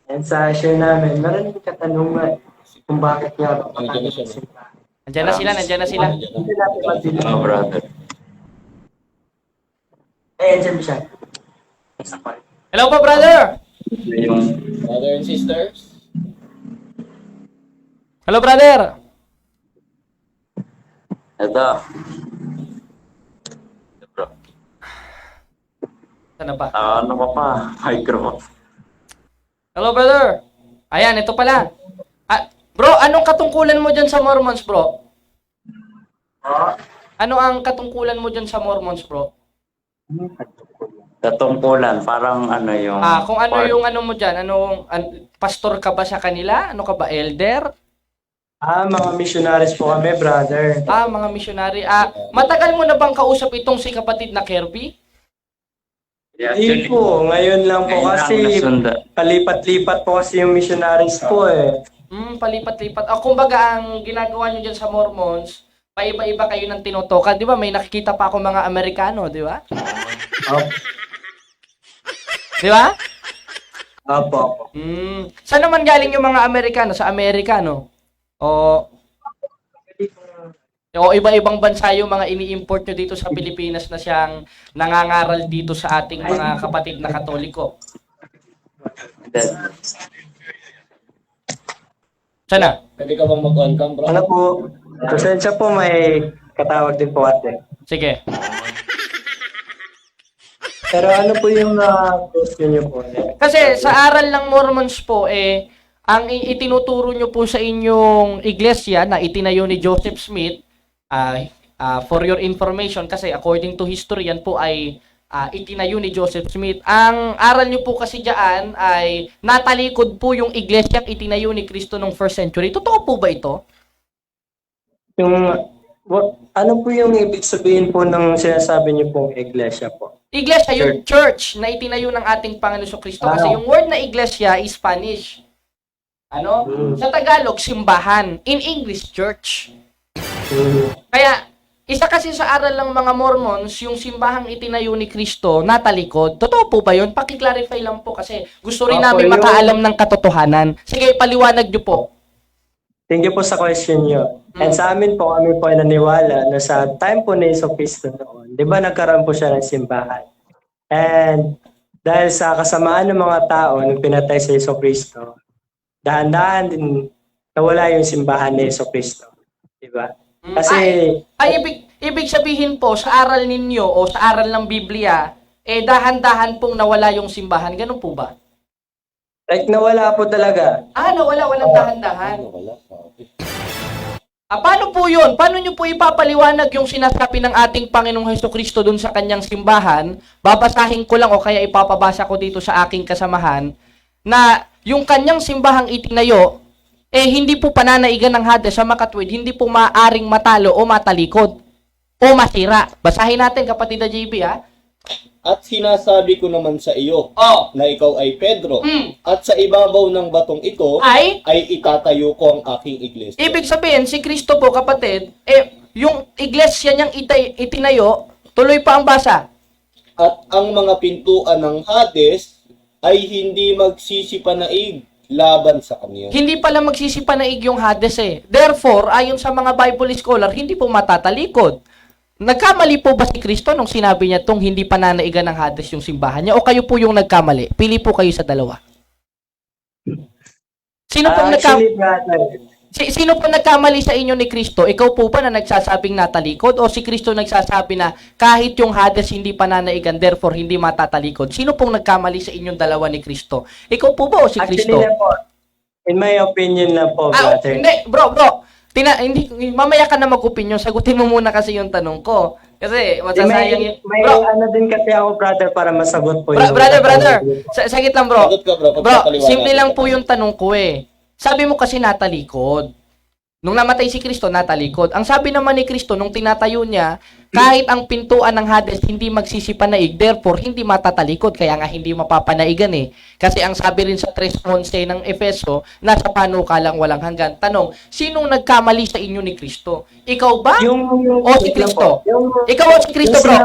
And sa share namin, meron din katanungan kung bakit nga Nandiyan na siya, no? Nandiyan na sila. Hindi natin magdila. Mga brother. Andyan siya. Hello po, brother! Yung Brother and sisters, Hello, brother! ito. Bro. Sana ba? Ano ka pa? Microphone. Hello, brother! Ayan, ito pala. Bro, anong katungkulan mo dyan sa Mormons, bro? Ano ang katungkulan mo dyan sa Mormons, bro? Katungkulan, parang ano yung... Kung ano yung ano mo dyan, pastor ka ba sa kanila? Ano ka ba, elder? Mga missionaries po kami, brother. Mga missionary. Matagal mo na bang kausap itong si kapatid na Kirby? Hindi po, ngayon lang po kasi palipat-lipat po kasi yung missionaries po eh. Palipat-lipat. Kumbaga, ang ginagawa nyo dyan sa Mormons, paiba-iba kayo ng tinutukan. Di ba? May nakikita pa ako mga Amerikano, di ba? Di ba? Opo. Saan naman galing yung mga Amerikano? Sa Amerikano? O iba-ibang bansa yung mga ini-import nyo dito sa Pilipinas na siyang nangangaral dito sa ating mga kapatid na Katoliko. Sana? pwede ka bang mag-on-cam, bro? Ano po? Pasensya po, may katawag din po ate. Sige. Pero ano po yung question niyo po? Kasi sa aral ng Mormons po, ang itinuturo nyo po sa inyong iglesia na itinayo ni Joseph Smith, for your information, kasi according to history, yan po ay itinayo ni Joseph Smith. Ang aral nyo po kasi dyan ay natalikod po yung iglesyang itinayo ni Kristo noong 1st century. Totoo po ba ito? Ano po yung ibig sabihin po ng sinasabi niyo pong iglesia po? Iglesia, yung church na itinayo ng ating Panginoon Kristo. Kasi yung word na iglesia is Spanish. Sa Tagalog, simbahan. In English, church. Kaya, isa kasi sa aral ng mga Mormons, yung simbahang itinayo ni Kristo, natalikod. Totoo po ba yun? Paki-clarify lang po kasi gusto rin namin makaalam ng katotohanan. Sige, paliwanag nyo po. Thank you po sa question niyo. And sa amin po, kami po ay naniwala na sa time po ni Kristo noon, di ba nagkaroon po siya ng simbahan? And dahil sa kasamaan ng mga tao nung pinatay si Kristo, dahan-dahan din nawala yung simbahan ni Jesucristo. Diba? Kasi, Ay, ibig sabihin po, sa aral ninyo o sa aral ng Biblia, dahan-dahan pong nawala yung simbahan. Ganun po ba? like, nawala po talaga. Nawala, walang dahan-dahan. Wala, sabi. Paano po yun? Paano nyo po ipapaliwanag yung sinasabi ng ating Panginoong Hesukristo dun sa kanyang simbahan? Babasahin ko lang o kaya ipapabasa ko dito sa aking kasamahan na yung kanyang simbahang itinayo, hindi po pananaigan ng Hades sa makatwid, hindi po maaring matalo o matalikod o masira. Basahin natin, kapatid na JB, ha? At sinasabi ko naman sa iyo na ikaw ay Pedro, at sa ibabaw ng batong ito Ay itatayo ko ang aking iglesia. ibig sabihin, si Kristo po, kapatid, yung iglesia niyang itinayo, tuloy pa ang basa. At ang mga pintuan ng Hades ay hindi magsisipanaig laban sa kanya. Hindi pala magsisipanaig yung Hades Therefore, ayon sa mga Bible scholar, hindi po matatalikod. Nagkamali po ba si Kristo nung sinabi niya tong hindi pananaigan ng Hades yung simbahan niya? O kayo po yung nagkamali? Pili po kayo sa dalawa. Sino po Actually, brother, Sino po nagkamali sa inyo ni Kristo? Ikaw po ba na nagsasabing natalikod? O si Kristo nagsasabi na kahit yung Hades hindi pananaigan, therefore hindi matatalikod? Sino pong nagkamali sa inyong dalawa ni Kristo? Ikaw po ba o si Kristo? actually na po, in my opinion lang po, brother. Hindi, bro. Mamaya ka na mag-opinion. Sagutin mo muna kasi yung tanong ko. Kasi masasayang yun. May Bro, ano din kasi ako, brother, para masagot po brother. Sagit lang, bro. Sagot ka, bro. Bro, simple lang po yung tanong ko Sabi mo kasi natalikod. Nung namatay si Kristo, natalikod. Ang sabi naman ni Kristo, nung tinatayo niya, kahit ang pintuan ng Hades hindi magsisipanaig, therefore, hindi matatalikod. Kaya nga hindi mapapanaigan Kasi ang sabi rin sa 3:11 ng Efeso, nasa panukalang walang hanggan. Tanong, sinong nagkamali sa inyo ni Kristo? Ikaw ba? O si Kristo? Ikaw o si Kristo, bro?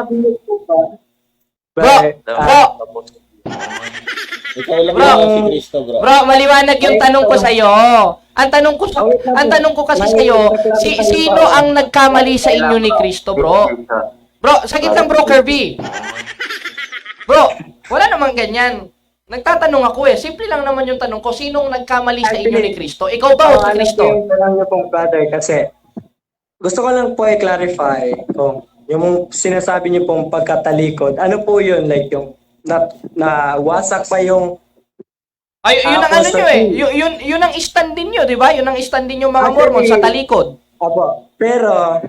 Ikaw lang Bro. naman si Kristo, bro. Bro, maliwanag yung tanong ko sa iyo. Ang tanong ko kasi sa iyo, sino ang nagkamali sa inyo ni Kristo, bro? Bro, sagit lang, bro, Kirby. Bro, wala namang ganyan. Nagtatanong ako Simple lang naman yung tanong ko, sinong nagkamali sa inyo ni Kristo? Ikaw ba o si Kristo? Alam niyo pong, brother, kasi gusto ko lang po i-clarify kung yung sinasabi niyo pong pagkatalikod, ano po yun? Like yung na wasak pa yung Ay, yun ang ano nyo Yun ang stand din nyo, di ba? Yun ang stand din yung mga Mormon sa talikod. Apo. Pero,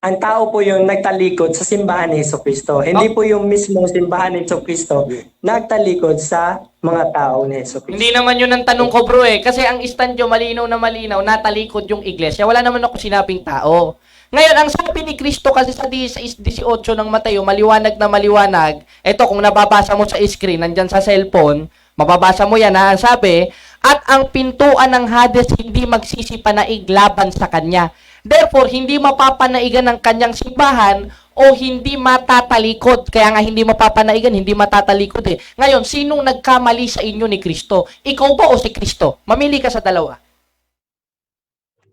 ang tao po yung nagtalikod sa simbahan ni Jesucristo. Hindi po yung mismong simbahan ni Jesucristo nagtalikod sa mga tao ni Jesucristo. Hindi naman yun ang tanong ko, bro Kasi ang stand nyo, malinaw na malinaw, natalikod yung iglesia. Wala naman ako sinabing tao. Ngayon, ang sabi ni Kristo kasi sa 16:18 ng Mateo, maliwanag na maliwanag. Ito, kung nababasa mo sa screen, nandyan sa cellphone, mababasa mo yan Ang sabi, at ang pintuan ng Hades hindi magsisipanaig laban sa kanya. Therefore, hindi mapapanaigan ng kanyang simbahan o hindi matatalikod. Kaya nga hindi mapapanaigan, hindi matatalikod Ngayon, sinong nagkamali sa inyo ni Kristo? Ikaw ba o si Kristo? Mamili ka sa dalawa.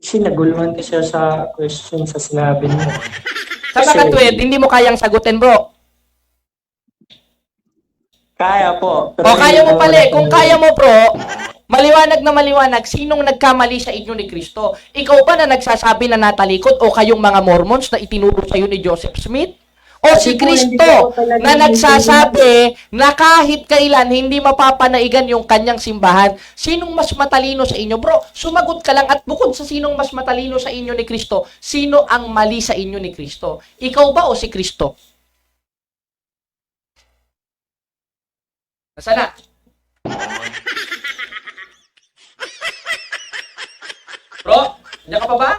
Naguluhan kasi siya sa question sa sinabi niya. Sa makatwid, hindi mo kayang sagutin, bro. Kaya po. O kaya mo pala Kung kaya mo, bro, maliwanag na maliwanag, sinong nagkamali sa inyo ni Kristo? Ikaw ba na nagsasabi na natalikod o kayong mga Mormons na itinuro sa iyo ni Joseph Smith? O si Kristo na nagsasabi na kahit kailan hindi mapapanaigan yung kanyang simbahan? Sinong mas matalino sa inyo? Bro, sumagot ka lang at bukod sa sinong mas matalino sa inyo ni Kristo, sino ang mali sa inyo ni Kristo? Ikaw ba o si Kristo? Nasaan na? Bro, diyan ka pa ba?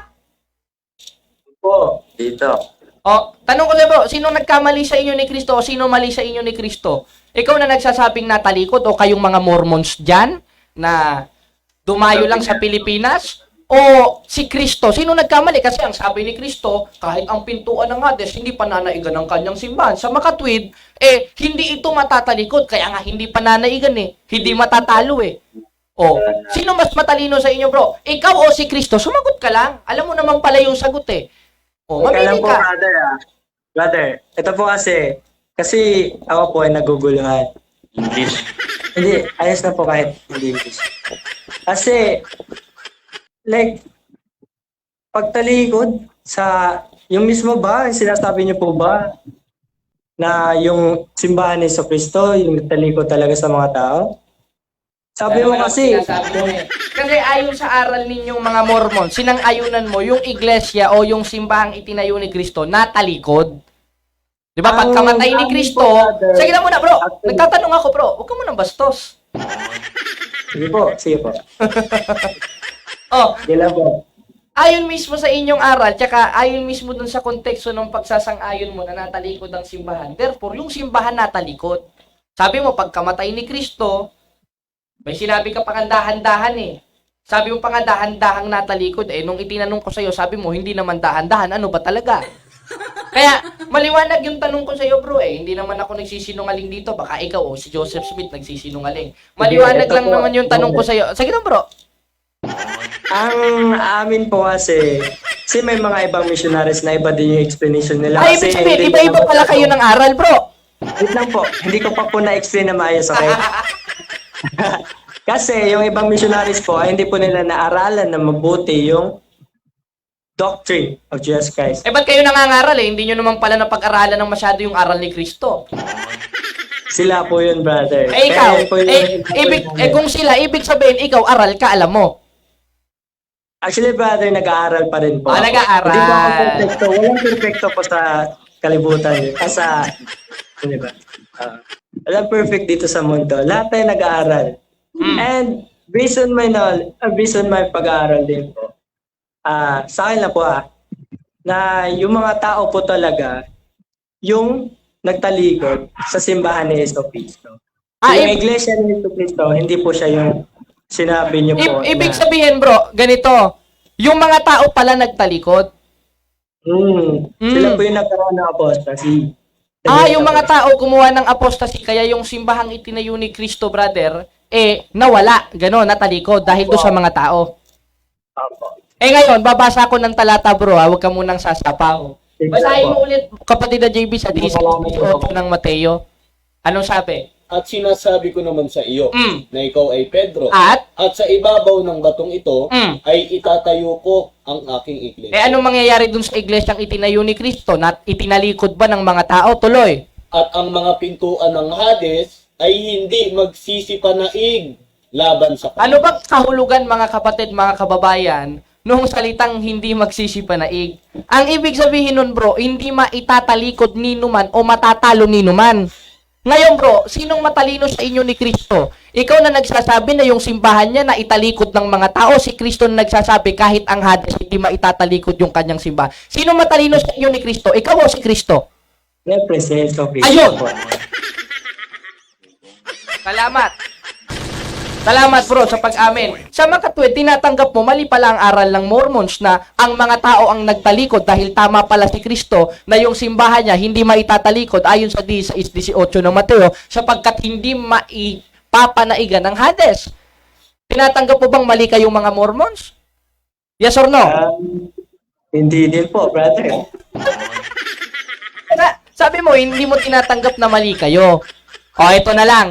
Po. Dito. O, tanong ko lang bro, sino nagkamali sa inyo ni Kristo o sino mali sa inyo ni Kristo? Ikaw na nagsasabing natalikod o kayong mga Mormons dyan na dumayo lang sa Pilipinas? O si Kristo? Sino nagkamali? Kasi ang sabi ni Kristo, kahit ang pintuan ng Hades, hindi pananaigan ng kanyang simbahan. Sa makatwid, hindi ito matatalikod. Kaya nga hindi pananaigan Hindi matatalo O, sino mas matalino sa inyo bro? Ikaw o si Kristo? Sumagot ka lang. Alam mo naman pala yung sagot O, mamili po, ka. brother, ito po kasi ako po ay naguguluhan. English. Hindi, ayos na po kahit hindi English. Kasi, like, pagtalikod sa, yung mismo ba, sinasabi niyo po ba, na yung simbahan ni Jesucristo, yung talikod talaga sa mga tao? Sabi mo Ano kasi, sinasabi mo eh. Kasi ayon sa aral ninyong mga Mormon, sinang-ayunan mo yung iglesia o yung simbahang itinayo ni Kristo natalikod. Di ba? Ang Pagkamatay ni Kristo, brother, sige na muna bro, actually- nagtatanong ako bro, huwag ka munang bastos. sige po. Oh, Sige lang po. ayon mismo sa inyong aral, tsaka ayon mismo dun sa konteksto ng pagsasang-ayon mo na natalikod ang simbahan. Therefore, yung simbahan natalikod. Sabi mo, pagkamatay ni Kristo, may sinabi ka pang dahan-dahan eh. Sabi mo pa nga dahan-dahang natalikod eh. Nung itinanong ko sa'yo, sabi mo, hindi naman dahan-dahan. Ano ba talaga? Kaya, maliwanag yung tanong ko sa'yo bro eh. Hindi naman ako nagsisinungaling dito. Baka ikaw o si Joseph Smith nagsisinungaling. Maliwanag Ito lang po, naman yung tanong ko sa'yo. Sige lang bro. Ang amin po kasi may mga ibang missionaries na iba din yung explanation nila. Ay, ibig Kasi sabihin, hindi iba-iba naman pala ako- kayo ng aral bro. Wait lang po, hindi ko pa po na-explain na maayos, okay? Kasi yung ibang missionaries po ay hindi po nila naaralan na mabuti yung doctrine of Jesus Christ. Eh, ba't kayo nangangaral eh? Hindi nyo naman pala napag-aralan ng masyado yung aral ni Kristo. Sila po yun, brother. Eh, ikaw, Kaya yun po yung- kung sila, ibig sabihin, ikaw, aral ka, alam mo. Actually, brother, nag-aaral pa rin po. Ah, ako. nag-aaral. Hindi po ako perfecto. Walang perfecto po sa kalibutan. Sa, di ba? Walang perfect dito sa mundo. Lahat tayo nag-aaral. And based on my pag-aaral din po, sa akin lang po na yung mga tao po talaga, yung nagtalikod sa simbahan ni Jesucristo. Yung iglesia ni Jesucristo, hindi po siya yung sinabi niyo po. Ibig sabihin, bro, ganito, yung mga tao pala nagtalikod. Sila po yung nagkaroon ng apostasy. Yung mga tao kumuha ng apostasy, kaya yung simbahang itinayo ni Kristo, brother, nawala, gano'n, natalikod, dahil doon sa mga tao. Opo. Ngayon, babasa ko ng talata, bro, huwag ka munang sasapaw. Basahin mo ulit, kapatid na JB, sa 18 ng Mateo. Anong sabi? At sinasabi ko naman sa iyo na ikaw ay Pedro. At sa ibabaw ng batong ito ay itatayo ko ang aking iglesia. anong mangyayari dun sa iglesyang itinayo ni Kristo? Itinalikod ba ng mga tao? Tuloy. At ang mga pintuan ng Hades ay hindi magsisipanaig laban sa Ano ba kahulugan, mga kapatid, mga kababayan, nung salitang hindi magsisipanaig? Ang ibig sabihin nun, bro, hindi maitatalikod ni numan o matatalo ni numan. Ngayon, bro, sinong matalino sa inyo ni Kristo? Ikaw na nagsasabi na yung simbahan niya na italikod ng mga tao, si Kristo na nagsasabi kahit ang Hades hindi maitatalikod yung kanyang simbahan. Sinong matalino sa inyo ni Kristo? Ikaw o si Kristo? Represent of Ayun! Salamat. Salamat bro sa pag-amin. Sa makatwid, tinatanggap mo mali pala ang aral ng Mormons na ang mga tao ang nagtalikod dahil tama pala si Kristo na yung simbahan niya hindi maitatalikod ayon sa 16:18 ng Mateo sapagkat hindi maipapanaigan ng Hades. Tinatanggap mo bang mali kayong mga Mormons? Yes or no? Hindi din po, brother. Sabi mo, hindi mo tinatanggap na mali kayo. O, ito na lang.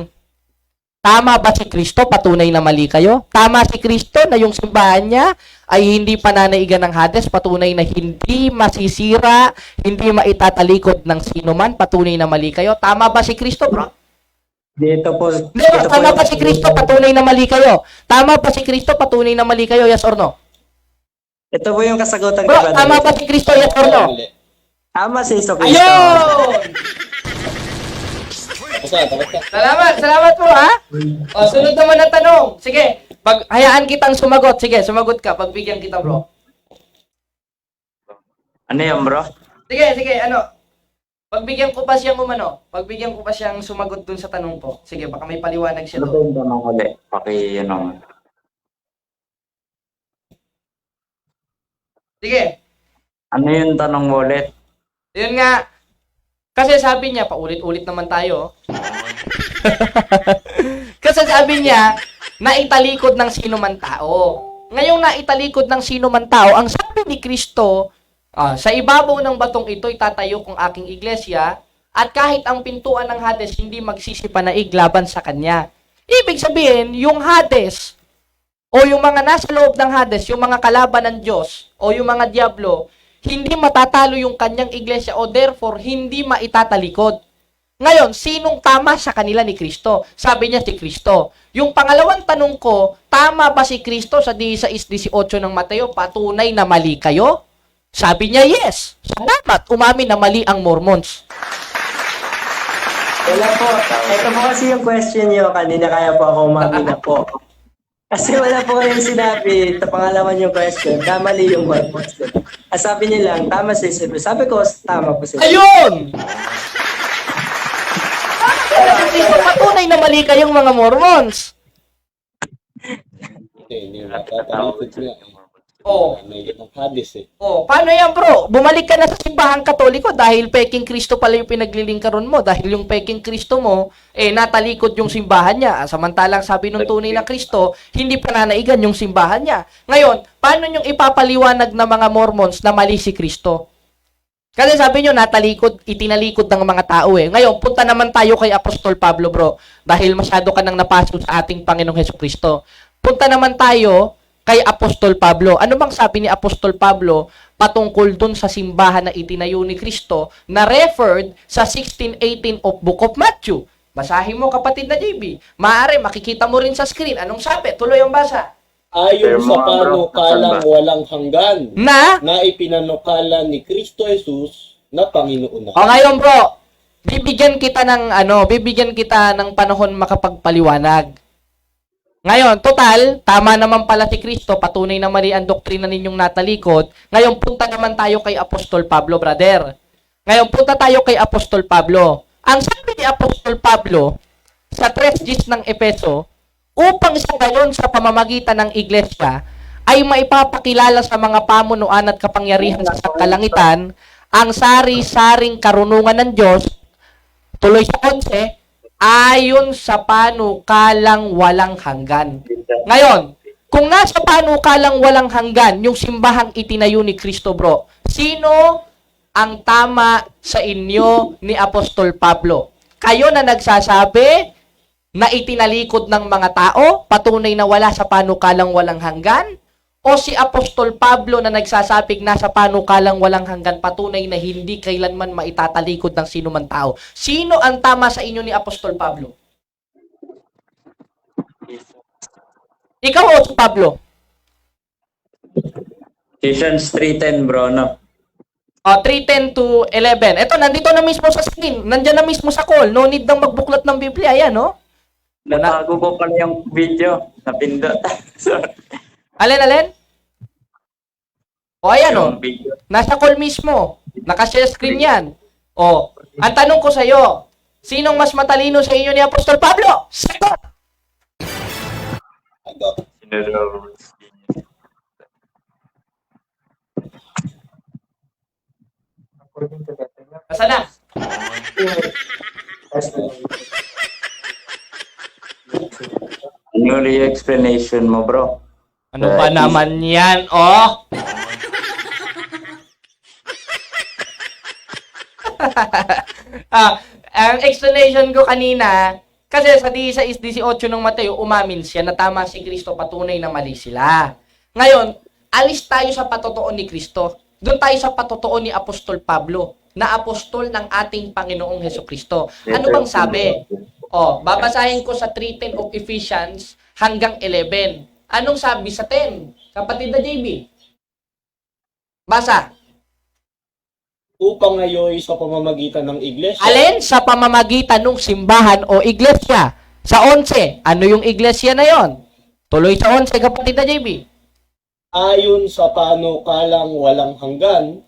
Tama ba si Kristo? Patunay na mali kayo? Tama si Kristo na yung simbahan niya ay hindi pananaigan ng Hades? Patunay na hindi masisira, hindi maitatalikod ng sino man? Patunay na mali kayo? Tama ba si Kristo, bro? Dito po. Tama ba si Kristo? Patunay na mali kayo? Tama ba si Kristo? Patunay na mali kayo? Yes or no? Ito po yung kasagutan Bro, ko, brother. tama ba si Kristo? Yes or no? Tama si Jesucristo. Ayun! Salamat po, ha? O, sunod naman na tanong. Sige, hayaan kitang sumagot. Sige, sumagot ka. Pagbigyan kita, bro. Ano yan, bro? Sige, pagbigyan ko pa siyang pagbigyan ko pa siyang sumagot dun sa tanong ko. Sige, baka may paliwanag siya Ano ba doon. yung tanong ulit? Sige, Ano yung tanong mo ulit? yun nga. Kasi sabi niya, paulit-ulit naman tayo. Kasi sabi niya, naitalikod ng sino man tao. Ngayong naitalikod ng sino man tao, ang sabi ni Kristo, sa ibabaw ng batong ito, itatayo kong aking iglesia, at kahit ang pintuan ng Hades, hindi magsisipanaig laban sa kanya. Ibig sabihin, yung Hades, o yung mga nasa loob ng Hades, yung mga kalaban ng Diyos, o yung mga diablo, hindi matatalo yung kanyang iglesia o therefore hindi maitatalikod. Ngayon, sinong tama sa kanila ni Kristo? Sabi niya si Kristo. Yung pangalawang tanong ko, tama ba si Kristo sa 16:18 ng Mateo? Patunay na mali kayo? Sabi niya, yes. Salamat. Umamin na mali ang Mormons. Wala po. Ito po kasi yung question niyo kanina, kaya po ako umamin na po. Kasi wala po kayong sinabi, sa pangalaman yung question, mali yung Mormons. Sabi niya lang, tama si Jesus. Sabi ko, tama po si Jesus. Ayun! Kristo, patunay na mali kayong mga Mormons. Hindi nakatalikod nga. Oh. May ganang Hades eh. Oh, paano yan bro? Bumalik ka na sa simbahang Katoliko dahil peking Kristo pala yung pinaglilingkaron mo. Dahil yung peking Kristo mo, natalikod yung simbahan niya. Samantalang sabi ng tunay na Kristo, hindi pananaigan yung simbahan niya. Ngayon, paano yung ipapaliwanag ng mga Mormons na mali si Kristo? Kasi sabi nyo, itinalikod ng mga tao eh. Ngayon, punta naman tayo kay Apostol Pablo bro. Dahil masyado ka nang napasok sa ating Panginoong Hesukristo. Punta naman tayo kay Apostol Pablo. Ano bang sabi ni Apostol Pablo patungkol dun sa simbahan na itinayo ni Kristo na referred sa 16:18 of Book of Matthew? Basahin mo kapatid na JB. Maaari makikita mo rin sa screen. Anong sabi? Tuloy ang basa. Ayon sa panukalang walang hanggan Na? na ipinanukala ni Kristo Jesus na Panginoon na. O ngayon bro, bibigyan kita ng panahon makapagpaliwanag. Ngayon, total, tama naman pala si Kristo, patunay na mali ang doktrina ninyong natalikod. Ngayon, punta naman tayo kay Apostol Pablo, brother. Ngayon, punta tayo kay Apostol Pablo. Ang sabi ni Apostol Pablo sa 3 Gs ng Efeso, upang sa ngayon sa pamamagitan ng iglesia ay maipapakilala sa mga pamunuan at kapangyarihan sa kalangitan ang sari-saring karunungan ng Diyos, tuloy sa 11, ayon sa panukalang walang hanggan. Ngayon, kung nasa panukalang walang hanggan yung simbahang itinayo ni Kristo bro, sino ang tama sa inyo ni Apostol Pablo? Kayo na nagsasabi na itinalikod ng mga tao, patunay na wala sa panukalang walang hanggan? O si Apostol Pablo na nagsasabing nasa panukalang walang hanggan, patunay na hindi kailanman maitatalikod ng sino man tao? Sino ang tama sa inyo ni Apostol Pablo? Ikaw o si Pablo? Ephesians 3:10 bro, no? 3:10 to 11. Ito, nandito na mismo sa screen. Nandyan na mismo sa call. No need nang magbuklat ng Biblia. Ayan, no? Natago ko pala yung video. Napindot. Sorry. Alin? O, ayan, o. Yung video. Nasa call mismo. Nakashare screen yan. O, ang tanong ko sa'yo, sinong mas matalino sa inyo ni Apostol Pablo? Sagot! Basta na. Ano yung explanation mo bro? Ano ba naman yan, oh? Ang explanation ko kanina, kasi sa 16:18 ng Mateo, umamin siya na tama si Kristo, patunay na mali sila. Ngayon, alis tayo sa patotoo ni Kristo. Doon tayo sa patotoo ni Apostol Pablo, na apostol ng ating Panginoong Hesukristo. Ano bang sabi? Babasahin ko sa 3:10 of Ephesians hanggang 11. Anong sabi sa 10? Kapatid na JB? Basa. Upang ngayon sa pamamagitan ng iglesia. Alin? Sa pamamagitan ng simbahan o iglesia. Sa 11. Ano yung iglesia na yon? Tuloy sa 11, kapatid na JB. Ayon sa panukalang walang hanggan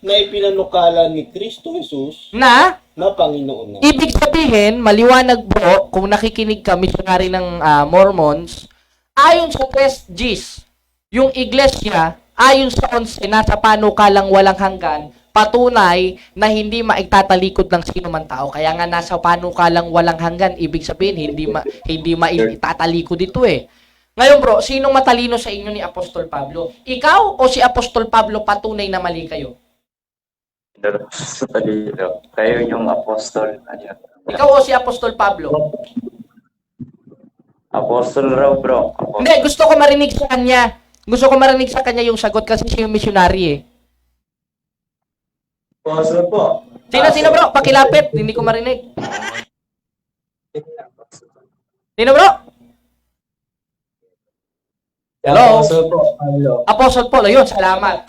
na ipinanukala ni Kristo Jesus Na? na Panginoon na. Ibig sabihin, maliwanag bro, kung nakikinig ka, missionary ng Mormons, ayon sa 3 Gs, yung iglesia, ayon sa 11, nasa panukalang walang hanggan, patunay na hindi maitatalikod ng sino man tao. Kaya nga nasa panukalang walang hanggan, ibig sabihin, hindi maitatalikod dito eh. Ngayon bro, sinong matalino sa inyo ni Apostol Pablo? Ikaw o si Apostol Pablo patunay na mali kayo? Kayo yung apostol. Ikaw o si Apostol Pablo? Apostle raw, bro. Apostle. Hindi, gusto ko marinig sa kanya. Gusto ko marinig sa kanya yung sagot kasi siya yung missionary eh. Apostle po. Sino bro? Pakilapit. Hindi ko marinig. Sino bro? Hello? Apostle po. Hello. Apostle Paul. Ayun, salamat.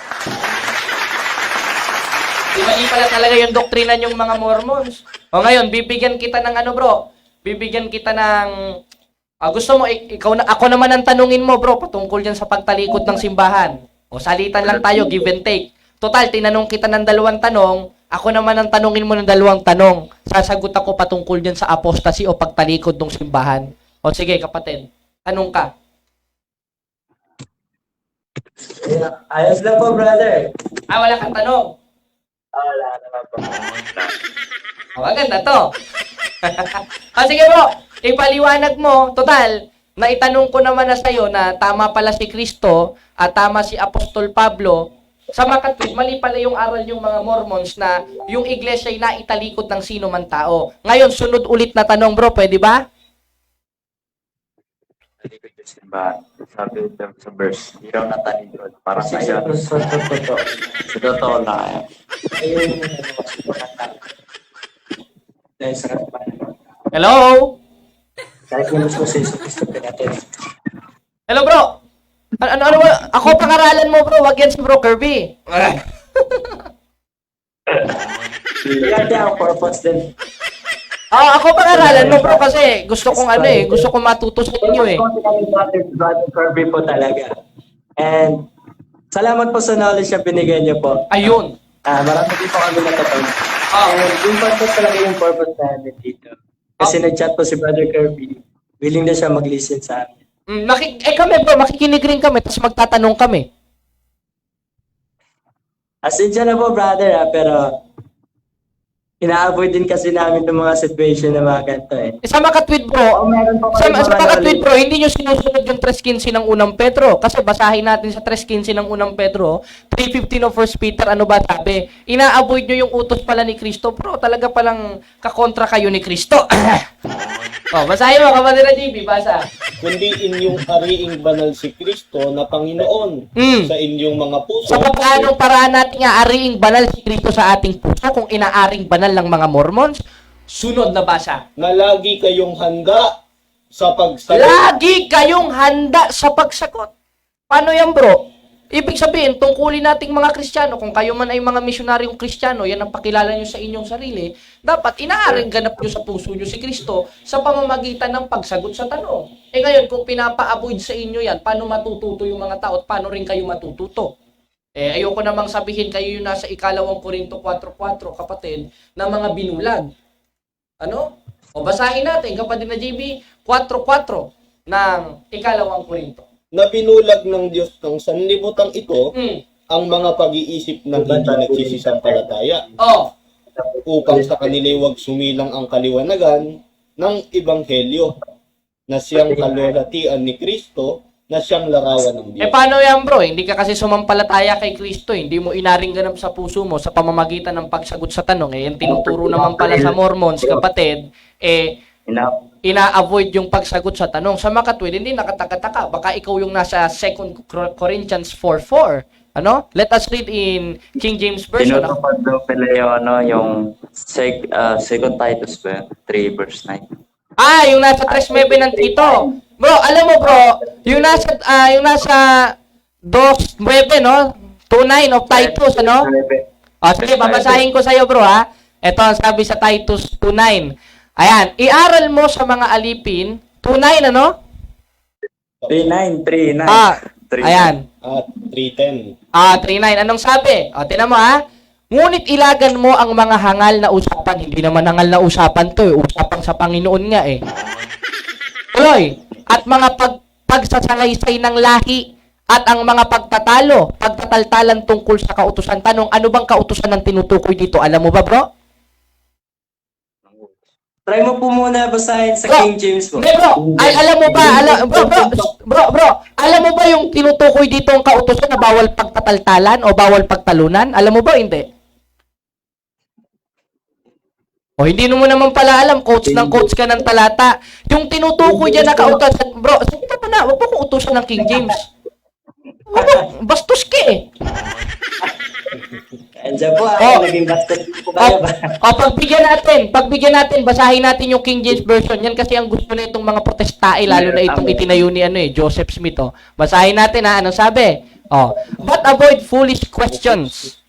Iba pala talaga yung doktrina yung mga Mormons. O ngayon, bibigyan kita ng ano bro? Bibigyan kita ng... gusto mo, ikaw na, ako naman ang tanungin mo bro, patungkol yan sa pagtalikod ng simbahan. O salitan lang tayo, give and take. Total, tinanong kita ng 2 tanong, ako naman ang tanungin mo ng 2 tanong. Sasagot ako patungkol dyan sa apostasy o pagtalikod ng simbahan. O sige kapatid, tanong ka. Ayos lang po, brother. Wala kang tanong. Wala naman po. Maganda to. Sige bro, ipaliwanag mo. Total, naitanong ko naman na sa'yo na tama pala si Kristo at tama si Apostol Pablo. Sa makatwid, mali pala yung aral yung mga Mormons na yung iglesia ay naitalikod ng sino man tao. Ngayon, sunod ulit na tanong bro, pwede ba? Talikod yung simbahan. Sabi ito sa verse, hindi raw natalikod. Parang Kasi ngayon. sa totoo. Sa totoo na kaya. Ayun. Dahil sa Hello? kahit yung gusto sa Iso Cristo natin. Hello bro? Ano ba? Ako pangaralan mo bro, wag yan si bro Kirby. Kaya ang purpose din. Ako pangaralan mo bro kasi gusto kong gusto kong matuto sa inyo eh. Brother Kirby po talaga. And salamat po sa knowledge na binigay niyo po. Ayun. Marami din po kami natutunan. And yung purpose talaga yung purpose namin dito. Kasi nag-chat po si Brother Kirby. Willing na siya mag-listen sa amin. Kami bro, makikinig rin kami tapos magtatanong kami. As in siya na po, brother, pero ina-avoid din kasi namin yung mga situation na mga ganito eh. Sa makatwid bro, Meron po sa kami mga makatwid knowledge. bro, hindi nyo sinusunod yung 3.15 ng unang Pedro. Kasi basahin natin sa 3.15 ng unang Pedro, 3.15 of 1 Peter, ano ba sabi? Ina-avoid nyo yung utos pala ni Kristo. Bro, talaga palang kakontra kayo ni Kristo. Basahin mo, kapatid na JB, basa. Kundi inyong ariing banal si Kristo na Panginoon sa inyong mga puso. Sa paanong paraan natin nga ariing banal si Kristo sa ating puso kung inaaring banal ng mga Mormons? Sunod na basa. Na lagi kayong handa sa pagsagot. Lagi kayong handa sa pagsagot. Paano yan bro? Ibig sabihin, tungkulin nating mga Kristiyano, kung kayo man ay mga misyonaryong Kristiyano, yan ang pakilala nyo sa inyong sarili, dapat inaaring ganap nyo sa puso nyo si Kristo sa pamamagitan ng pagsagot sa tanong. Ngayon, kung pinapa-avoid sa inyo yan, paano matututo yung mga tao at paano rin kayo matututo? Ayoko namang sabihin kayo yung nasa 2 Korinto 4.4, kapatid, na mga binulag. Ano? O basahin natin, kapatid na JB, 4.4 ng 2 Korinto. Na binulag ng Diyos ng sanlibutan ito ang mga pag-iisip ng hindi nagsisisampalataya upang sa kanila wag sumilang ang kaliwanagan ng Ebanghelyo na siyang kalulatian ni Kristo na siyang larawan ng Diyos. Paano yan bro? Hindi ka kasi sumampalataya kay Kristo. Hindi mo inaring ganap sa puso mo sa pamamagitan ng pagsagot sa tanong. Yung tinuturo naman pala sa Mormons, kapatid, ina-avoid yung pagsagot sa tanong. Sa makatwid, hindi nakataka-taka. Baka ikaw yung nasa 2 Corinthians 4.4. Ano? Let us read in King James Version. Tinutupad daw pala yung, yung second Titus ba? 3 verse 9. Yung nasa 3.9 ng Tito. Bro, alam mo bro, yung nasa 2.9, no? 2.9 of Titus, ano? Sige, babasahin ko sa'yo bro, ha? Ito ang sabi sa Titus 2.9. Ayan, iaral mo sa mga alipin, 2.9, ano? 3.9. Ayan. At 3:10. 3.9. Anong sabi? Tinan mo ha. Ngunit ilagan mo ang mga hangal na usapan. Hindi naman hangal na usapan to eh. Usapan sa Panginoon nga eh. Tuloy. At mga pagsasalaysay ng lahi at ang mga pagtataltalan tungkol sa kautusan. Tanong, ano bang kautusan ng tinutukoy dito? Alam mo ba bro? Try mo po muna basahin sa Bro, King James po. Hindi bro, alam mo ba, bro, alam mo ba yung tinutukoy dito ang kautusan na bawal pagtataltalan o bawal pagtalunan? Alam mo ba, hindi? O hindi mo naman pala alam, coach ka ng talata. Yung tinutukoy dyan na kautosan, bro, sige pa na, wag mo kong utusan ng King James. Bastos ka eh. Andiyan po ako, Oh. naging bastos po kayo ba? Pagbigyan natin, basahin natin yung King James Version. Yan kasi ang gusto na itong mga protestae, lalo na itong itinayo ni Joseph Smith. Oh. Basahin natin ha, anong sabi? Oh, but avoid foolish questions.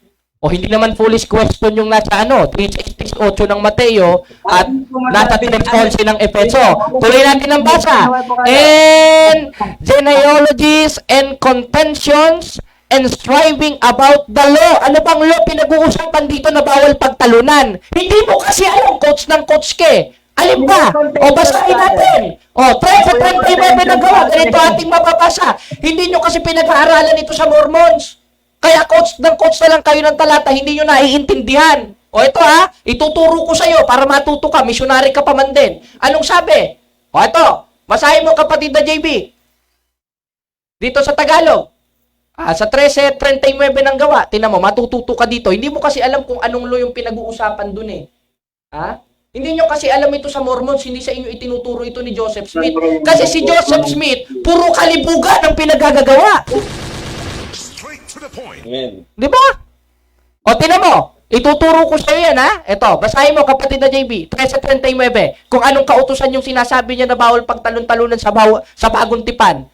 O hindi naman foolish question yung nasa 3:8 ng Mateo at nasa 3:11 ng Efeso. Tuloy natin ang basa. And genealogies and contentions and striving about the law. Ano bang law pinag-uusapan dito na bawal pagtalunan? Hindi mo kasi alam, coach ng coach ke. Alin ba? O basahin natin. O, 13:39 na gawa. Ganito ating mababasa. Hindi nyo kasi pinag-aaralan ito sa Mormons. Kaya coach na lang kayo ng talata, hindi nyo naiintindihan. O ito ha, ituturo ko sa'yo para matuto ka, missionary ka pa man din. Anong sabi? O ito, basahin mo kapatid na JB. Dito sa Tagalog. Sa 13:39 ng gawa, tinan mo, matututo ka dito. Hindi mo kasi alam kung anong law yung pinag-uusapan dun eh. Ha? Hindi nyo kasi alam ito sa Mormons, hindi sa inyo itinuturo ito ni Joseph Smith. Kasi si Joseph Smith, puro kalibugan ang pinagagagawa. Straight to the point. Amen. Di ba? O, tinan mo. Ituturo ko sa'yo yan, ha? Ito, basahin mo, kapatid na JB. 13:39. Kung anong kautusan yung sinasabi niya na bawal pagtalon-talunan sa bagong tipan.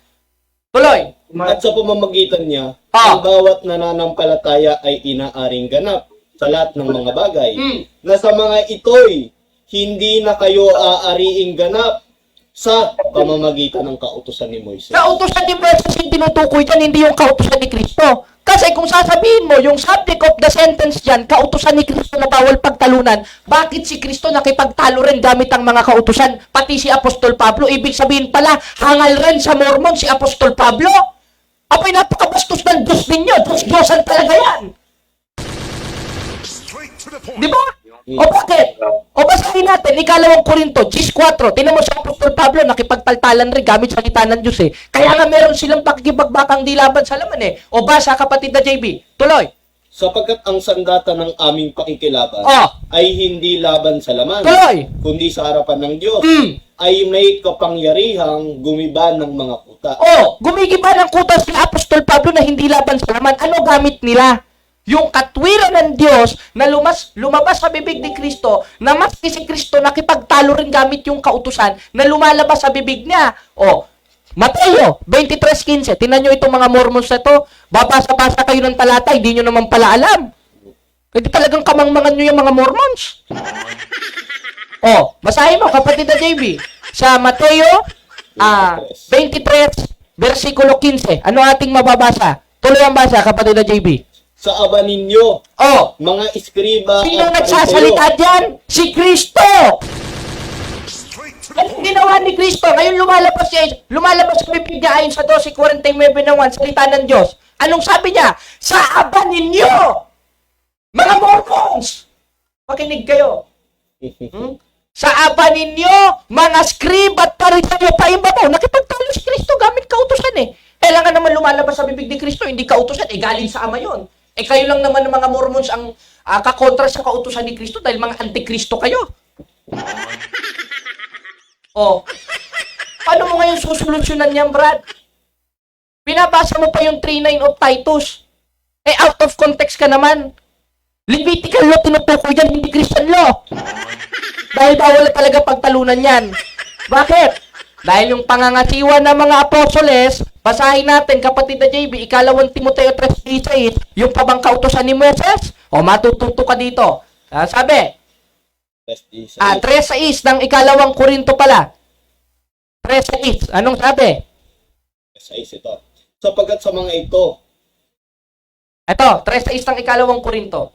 Tuloy. At sa pamamagitan niya, Ah. ang bawat nananampalataya ay inaaring ganap sa lahat ng mga bagay. Na sa mga ito'y hindi na kayo aariing ganap sa pamamagitan ng kautusan ni Moises. Kautusan ni Moises yung tinutukoy dyan, hindi yung kautusan ni Kristo. Kasi kung sasabihin mo, yung subject of the sentence dyan, kautusan ni Kristo na bawal pagtalunan, bakit si Kristo nakipagtalo rin gamit ang mga kautusan, pati si Apostol Pablo? Ibig sabihin pala, hangal rin sa Mormon si Apostol Pablo? Apay, napakabastos ng Diyos ninyo. Diyos-Diyosan talaga yan. Straight to the point. Di ba? O bakit? O basahin natin, 2 Korinto, 10:4. Tingnan mo sa Apostol Pablo, nakipagtaltalan rin gamit sa salita ng Diyos eh. Kaya nga meron silang pakikibagbakang di laban sa laman eh. O basa, kapatid na JB. Tuloy. Sapagkat ang sandata ng aming pakikilaban Oh. ay hindi laban sa laman, Tuloy. kundi sa harapan ng Diyos, Mm. ay may kapangyarihang gumiba ng mga kuta. O, gumigiba ng kutas si Apostol Pablo na hindi laban sa laman. Ano gamit nila? Yung katwiran ng Diyos na lumabas sa bibig ni Kristo, na maski si Kristo nakipagtalo rin gamit yung kautusan na lumalabas sa bibig niya. O, Mateo 23:15. Tingnan nyo itong mga Mormons na to. Babasa-basa kayo ng talata, hindi nyo naman pala alam. Hindi talagang kamangmangan nyo yung mga Mormons. O, basahin mo, kapatid na JB. Sa Mateo 23, versikulo 15. Ano ating mababasa? Tuloy ang basa, kapatid na JB. Sa aba ninyo, Oh, mga iskriba sino at nagsasalita pariseo, dyan? Si Kristo! Straight to the Ano point. ginawa ni Kristo? Ngayon lumalabas sa bibig niya ayon sa 12:49 ng 1, salita ng Diyos. Anong sabi niya? Sa aba ninyo! Mga Mormons! Pakinig kayo. Sa aba ninyo, mga scribe at pariseo, paimba mo, nakipagtalo si Kristo gamit kautusan eh. Kailangan naman lumalabas sa bibig ni Kristo, hindi kautusan, galing sa Ama yun. Kayo lang naman ng mga Mormons ang kakontra sa kautusan ni Kristo dahil mga antikristo kayo. Oh, paano mo ngayon susolusyonan yan, Brad? Binabasa mo pa yung 3:9 of Titus. Out of context ka naman. Levitical law tinutukoy yan, hindi Christian law. Dahil bawal talaga pagtalunan yan. Bakit? Dahil yung pangangasiwa ng mga apostoles, basahin natin, kapatid na JB, 2 Timoteo 3:16, yung pabang kautusan ni Moises, o matututo ka dito. Sabi, 3:6 ng 2 Korinto pala. 3:6, anong sabi? sa ito. Sapagkat sa mga ito, Ito, 3:6 ng 2 Korinto.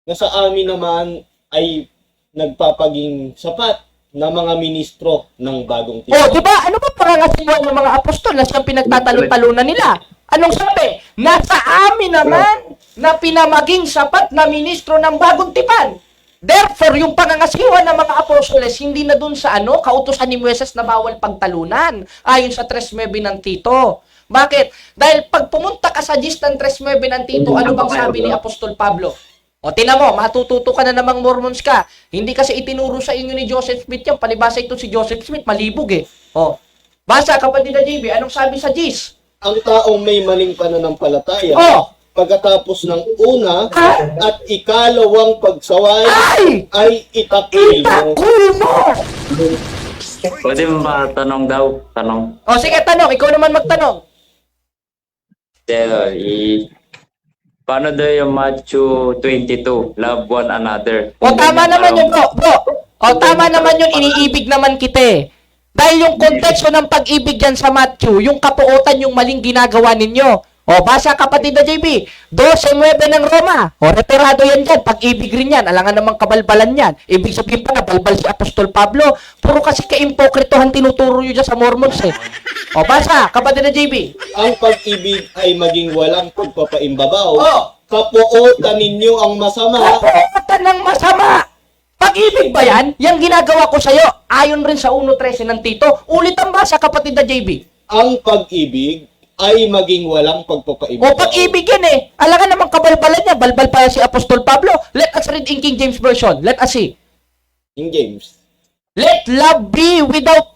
na sa amin naman ay nagpapaging sapat na mga ministro ng bagong Oh, di ba? Ano ba pangangasiwa ng mga apostol na siyang pinagtatalon-talunan nila? Anong sabi? Nasa amin naman na pinamaging sapat na ministro ng bagong tipan. Therefore, yung pangangasiwa ng mga apostoles, hindi na dun sa kautusan ni Moises na bawal pagtalunan. Ayon sa 3:9 ng Tito. Bakit? Dahil pag pumunta ka sa gist ng 3:9 ng Tito, ano bang sabi ni Apostol Pablo? O, tinan mo, matututo ka na namang Mormons ka. Hindi kasi itinuro sa inyo ni Joseph Smith yan. Palibasa ito si Joseph Smith, malibog eh. O, basa, kapatid na JB, anong sabi sa GIS? Ang taong may maling pananampalataya, Oh! pagkatapos ng una at ikalawang pagsaway, ay itakil mo. Itakul mo! Pwede mo ba tanong daw? Tanong. O, sige, tanong. Ikaw naman magtanong. Paano daw yung Matthew 22? Love one another. O, tama naman yun, bro. O, tama naman yun. Iniibig naman kita eh. Dahil yung konteksto ng pag-ibig yan sa Matthew, yung kapuotan yung maling ginagawa ninyo. O, basa kapatid na JB, 12:9 ng Roma. O, retirado yan dyan. Pag-ibig rin yan. Alangan namang kabalbalan yan. Ibig sabihin pa na balbal si Apostol Pablo. Puro kasi ka-impokritohan tinuturo nyo dyan sa Mormons eh. O, basa kapatid na JB. Ang pag-ibig ay maging walang pagpapaimbabaw. Oh! Kapuotan ninyo ang masama. Kapuotan ng masama! Pag-ibig ba yan? Yang ginagawa ko sa'yo. Ayon rin sa 1.13 ng Tito. Ulit ang basa kapatid na JB. Ang pag-ibig ay maging walang pagpapaimbabaw. O, pag-ibig yan eh. Alangan namang kabalbalan niya. Balbal pa si Apostol Pablo. Let us read in King James Version. Let us see. In James. Let love be without,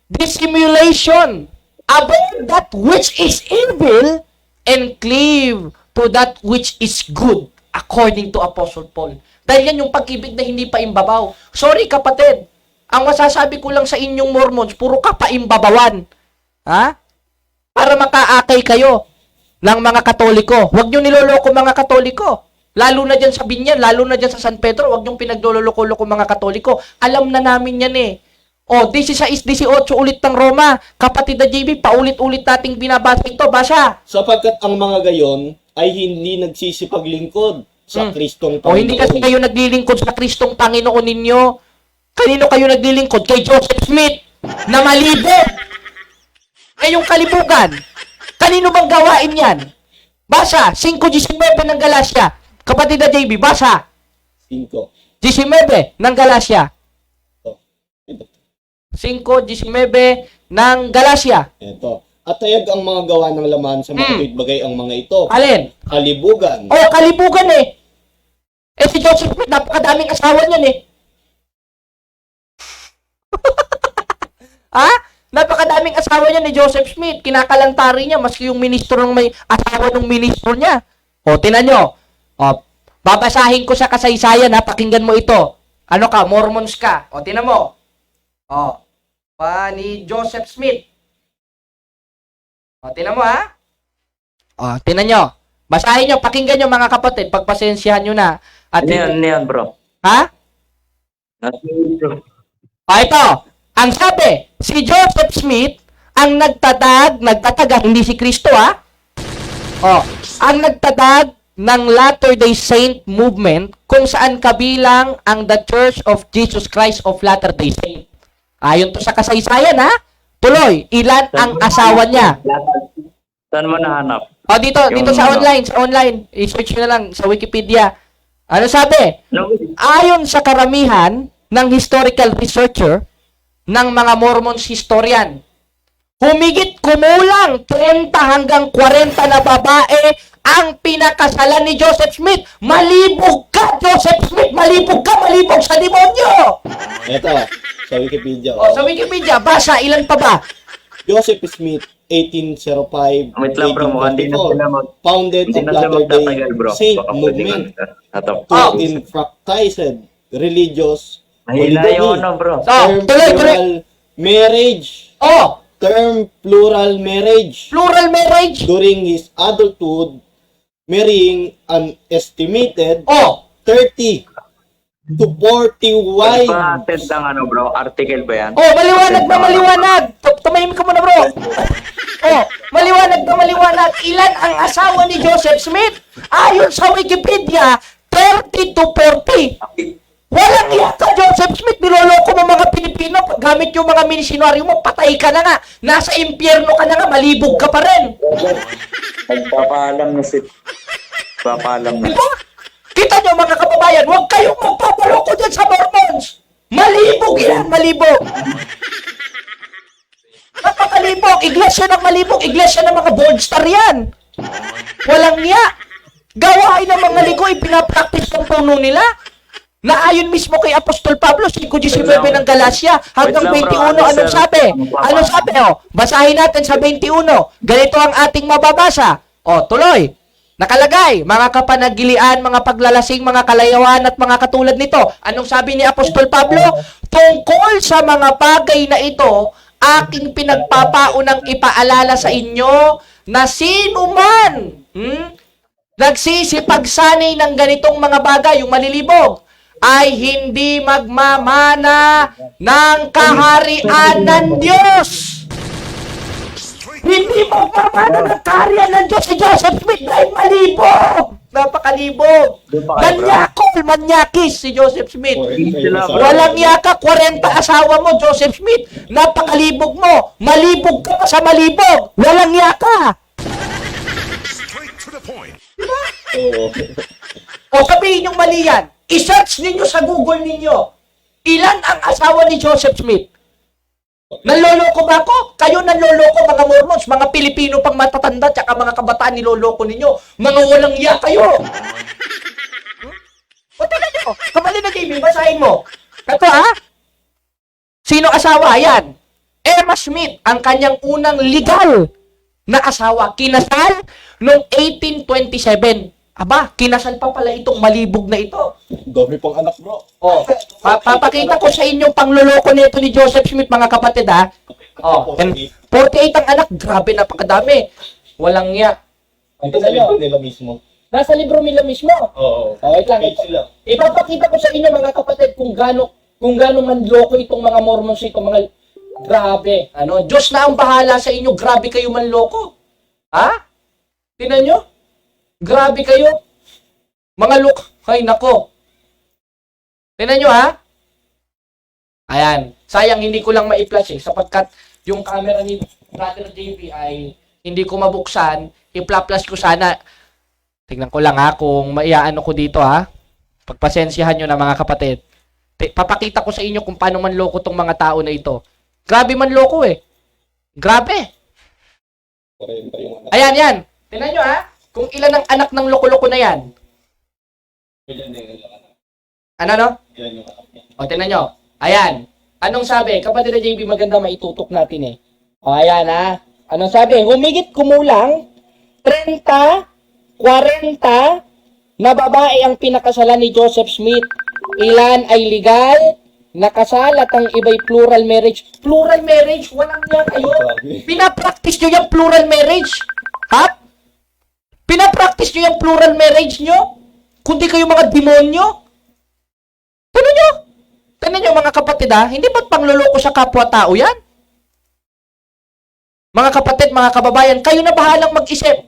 dissimulation. Avoid that which is evil and cleave to that which is good, according to Apostle Paul. Dahil yan yung pag-ibig na hindi pa imbabaw. Sorry kapatid. Ang masasabi ko lang sa inyong Mormons, puro ka pa imbabawan. Ha? Para makaakay kayo ng mga Katoliko. Huwag nyo niloloko mga Katoliko. Lalo na dyan sa Binyan, lalo na dyan sa San Pedro, huwag nyo pinagloloko-loko mga Katoliko. Alam na namin yan eh. O, 16-18 ulit ng Roma. Kapatid na JB, paulit-ulit nating binabasa ito. Basa. Sapagkat ang mga gayon ay hindi nagsisipaglingkod sa Kristong Panginoon. O, hindi kasi kayo naglilingkod sa Kristong Panginoon ninyo. Kanino kayo naglilingkod? Kay Joseph Smith na malibog. Ay, yung kalibugan. Kanino bang gawain yan? Basa, 5:19 ng Galacia. Kapatid na JB, basa. 5. 19 ng Galacia. Ito. 5:19 ng Galacia. Ito. At tayag ang mga gawa ng laman sa mga tuwid bagay ang mga ito. Alin? Kalibugan. Oh, kalibugan eh. Eh si Joseph Smith, napakadaming asawa niyan eh. Ha? Napakadaming asawa niya ni Joseph Smith. Kinakalantari niya maski yung ministro ng may asawa ng ministro niya. O, tinan nyo. O, babasahin ko sa kasaysayan ha. Pakinggan mo ito. Ano ka? Mormons ka. O, tinan mo. O, ni Joseph Smith. O, tinan mo ha. O, tinan nyo. Basahin nyo. Pakinggan nyo mga kapatid. Pagpasensyahan nyo na. At Ano yan, bro? ha? Bro. O, ito. Ang sabi, si Joseph Smith, ang nagtatag, hindi si Kristo ha. O, ang nagtatag ng Latter-day Saint movement kung saan kabilang ang The Church of Jesus Christ of Latter-day Saint. Ayon to sa kasaysayan ha. Tuloy, ilan ang asawa niya? Saan mo nahanap? O, dito sa online. I-search nyo na lang sa Wikipedia. Ano sabi? Ayon sa karamihan ng historical researcher, ng mga Mormons historian. Humigit kumulang 30 hanggang 40 na babae ang pinakasalan ni Joseph Smith. Malibog ka, Joseph Smith! Malibog ka! Malibog sa demonyo! Ito. Sa Wikipedia. O, sa Wikipedia, basa, ilan pa ba? Joseph Smith, 1805, Wait lang, bro. Mukhang di na sila 1844, founded Hindi of na sila Latter-day magtatagal, bro. Saint Baka pwede movement Ato. to infractized religious Mahina yung ano, bro. So, term tuloy. plural marriage, O, term plural marriage plural marriage. during his adulthood, marrying an estimated O, 30 to 40 wives. Pa-attend ng ano, bro? Article ba yan? o, maliwanag na maliwanag. Tumahimik ka muna, bro. O, maliwanag na maliwanag. Ilan ang asawa ni Joseph Smith? Ayon sa Wikipedia, 30 to 40. Walang iya ka, Joseph Smith. Niloloko mo mga Pilipino. Gamit yung mga minisyonaryo mo, patay ka na nga. Nasa impyerno ka na nga, malibog ka pa rin. Nagpapaalam na si... Papaalam na. Diba? Kita nyo mga kababayan, huwag kayong magpapaloko dyan sa Mormons. Malibog yan, malibog. Napakalibog. Iglesia ng malibog. Iglesia ng mga board star yan. Walang iya. Gawain ng mga ligo, ipinapractice ng puno nila. Na ayon mismo kay Apostol Pablo, 5:19 ng Galacia, hanggang Wait lang, 21, bro. anong Sir, sabi? ano Anong sabi? Basahin natin sa 21. Ganito ang ating mababasa. Tuloy. Nakalagay, mga kapanagilian, mga paglalasing, mga kalayawan at mga katulad nito. Anong sabi ni Apostol Pablo? Tungkol sa mga bagay na ito, aking pinagpapaunang ipaalala sa inyo na sino man nagsisipagsanay ng ganitong mga bagay, yung malilibog, ay hindi magmamana ng kaharian ng Diyos. Hindi magmamana ng kaharian ng Diyos si Joseph Smith dahil malibog. Napakalibog. Manyakis si Joseph Smith. Walang yaka, 40 asawa mo, Joseph Smith. Napakalibog mo. Malibog ka pa sa malibog. Walang yaka. Straight to the point. Oo. Sabihin yung mali yan. I-search ninyo sa Google ninyo. Ilan ang asawa ni Joseph Smith? Nanloloko ba ako? Kayo nanloloko, mga Mormons, mga Pilipino pang matatanda, tsaka mga kabataan niloloko ninyo. Mga walang iya kayo. Tingnan nyo. Kamali na, Jamie, basahin mo. Ito, Sino asawa? Ayan. Emma Smith, ang kanyang unang legal na asawa. Kinasal noong 1827. Aba, kinasal pa pala itong malibog na ito. Dami pang anak, bro. Papakita ko sa inyo pangloloko nito ni Joseph Smith, mga kapatid, 48 ang anak. Grabe, napakadami. Walang iya. Ito sa libro nila mismo. Nasa libro nila mismo. Oo. Wait lang. Page sila. Ipapakita ko sa inyo, mga kapatid, kung gaano manloko itong mga Mormons, itong mga grabe. Diyos na ang bahala sa inyo. Grabe kayo manloko. Tingnan nyo? Grabe kayo. Mga ay nako. Tingnan nyo, Ayan. Sayang hindi ko lang ma-flash sapagkat yung camera ni Brother JB ay hindi ko mabuksan. I-flash ko sana. Tingnan ko lang kung maiaano ko dito Pagpasensyahan nyo na, mga kapatid. Papakita ko sa inyo kung paano manloko tong mga tao na ito. Grabe manloko Grabe. 40 yung anak. Ayan, yan. Tingnan nyo kung ilan ang anak ng loko-loko na yan. Ilan yung anak? Ano? Ilan yung anak? Tingnan nyo. Ayan. Anong sabi? Kapatid na JB, maganda maitutok natin ayan Anong sabi? Humigit kumulang 30, 40 na babae ang pinakasalan ni Joseph Smith. Ilan ay legal, nakasal at ang iba'y plural marriage. Plural marriage? Walang yan kayo. Pinapractice nyo yung plural marriage? Pinapractice nyo yung plural marriage nyo? Kundi kayo mga demonyo? Tignan nyo, mga kapatid, hindi ba't pangluloko sa kapwa-tao yan? Mga kapatid, mga kababayan, kayo na bahalang mag-isip.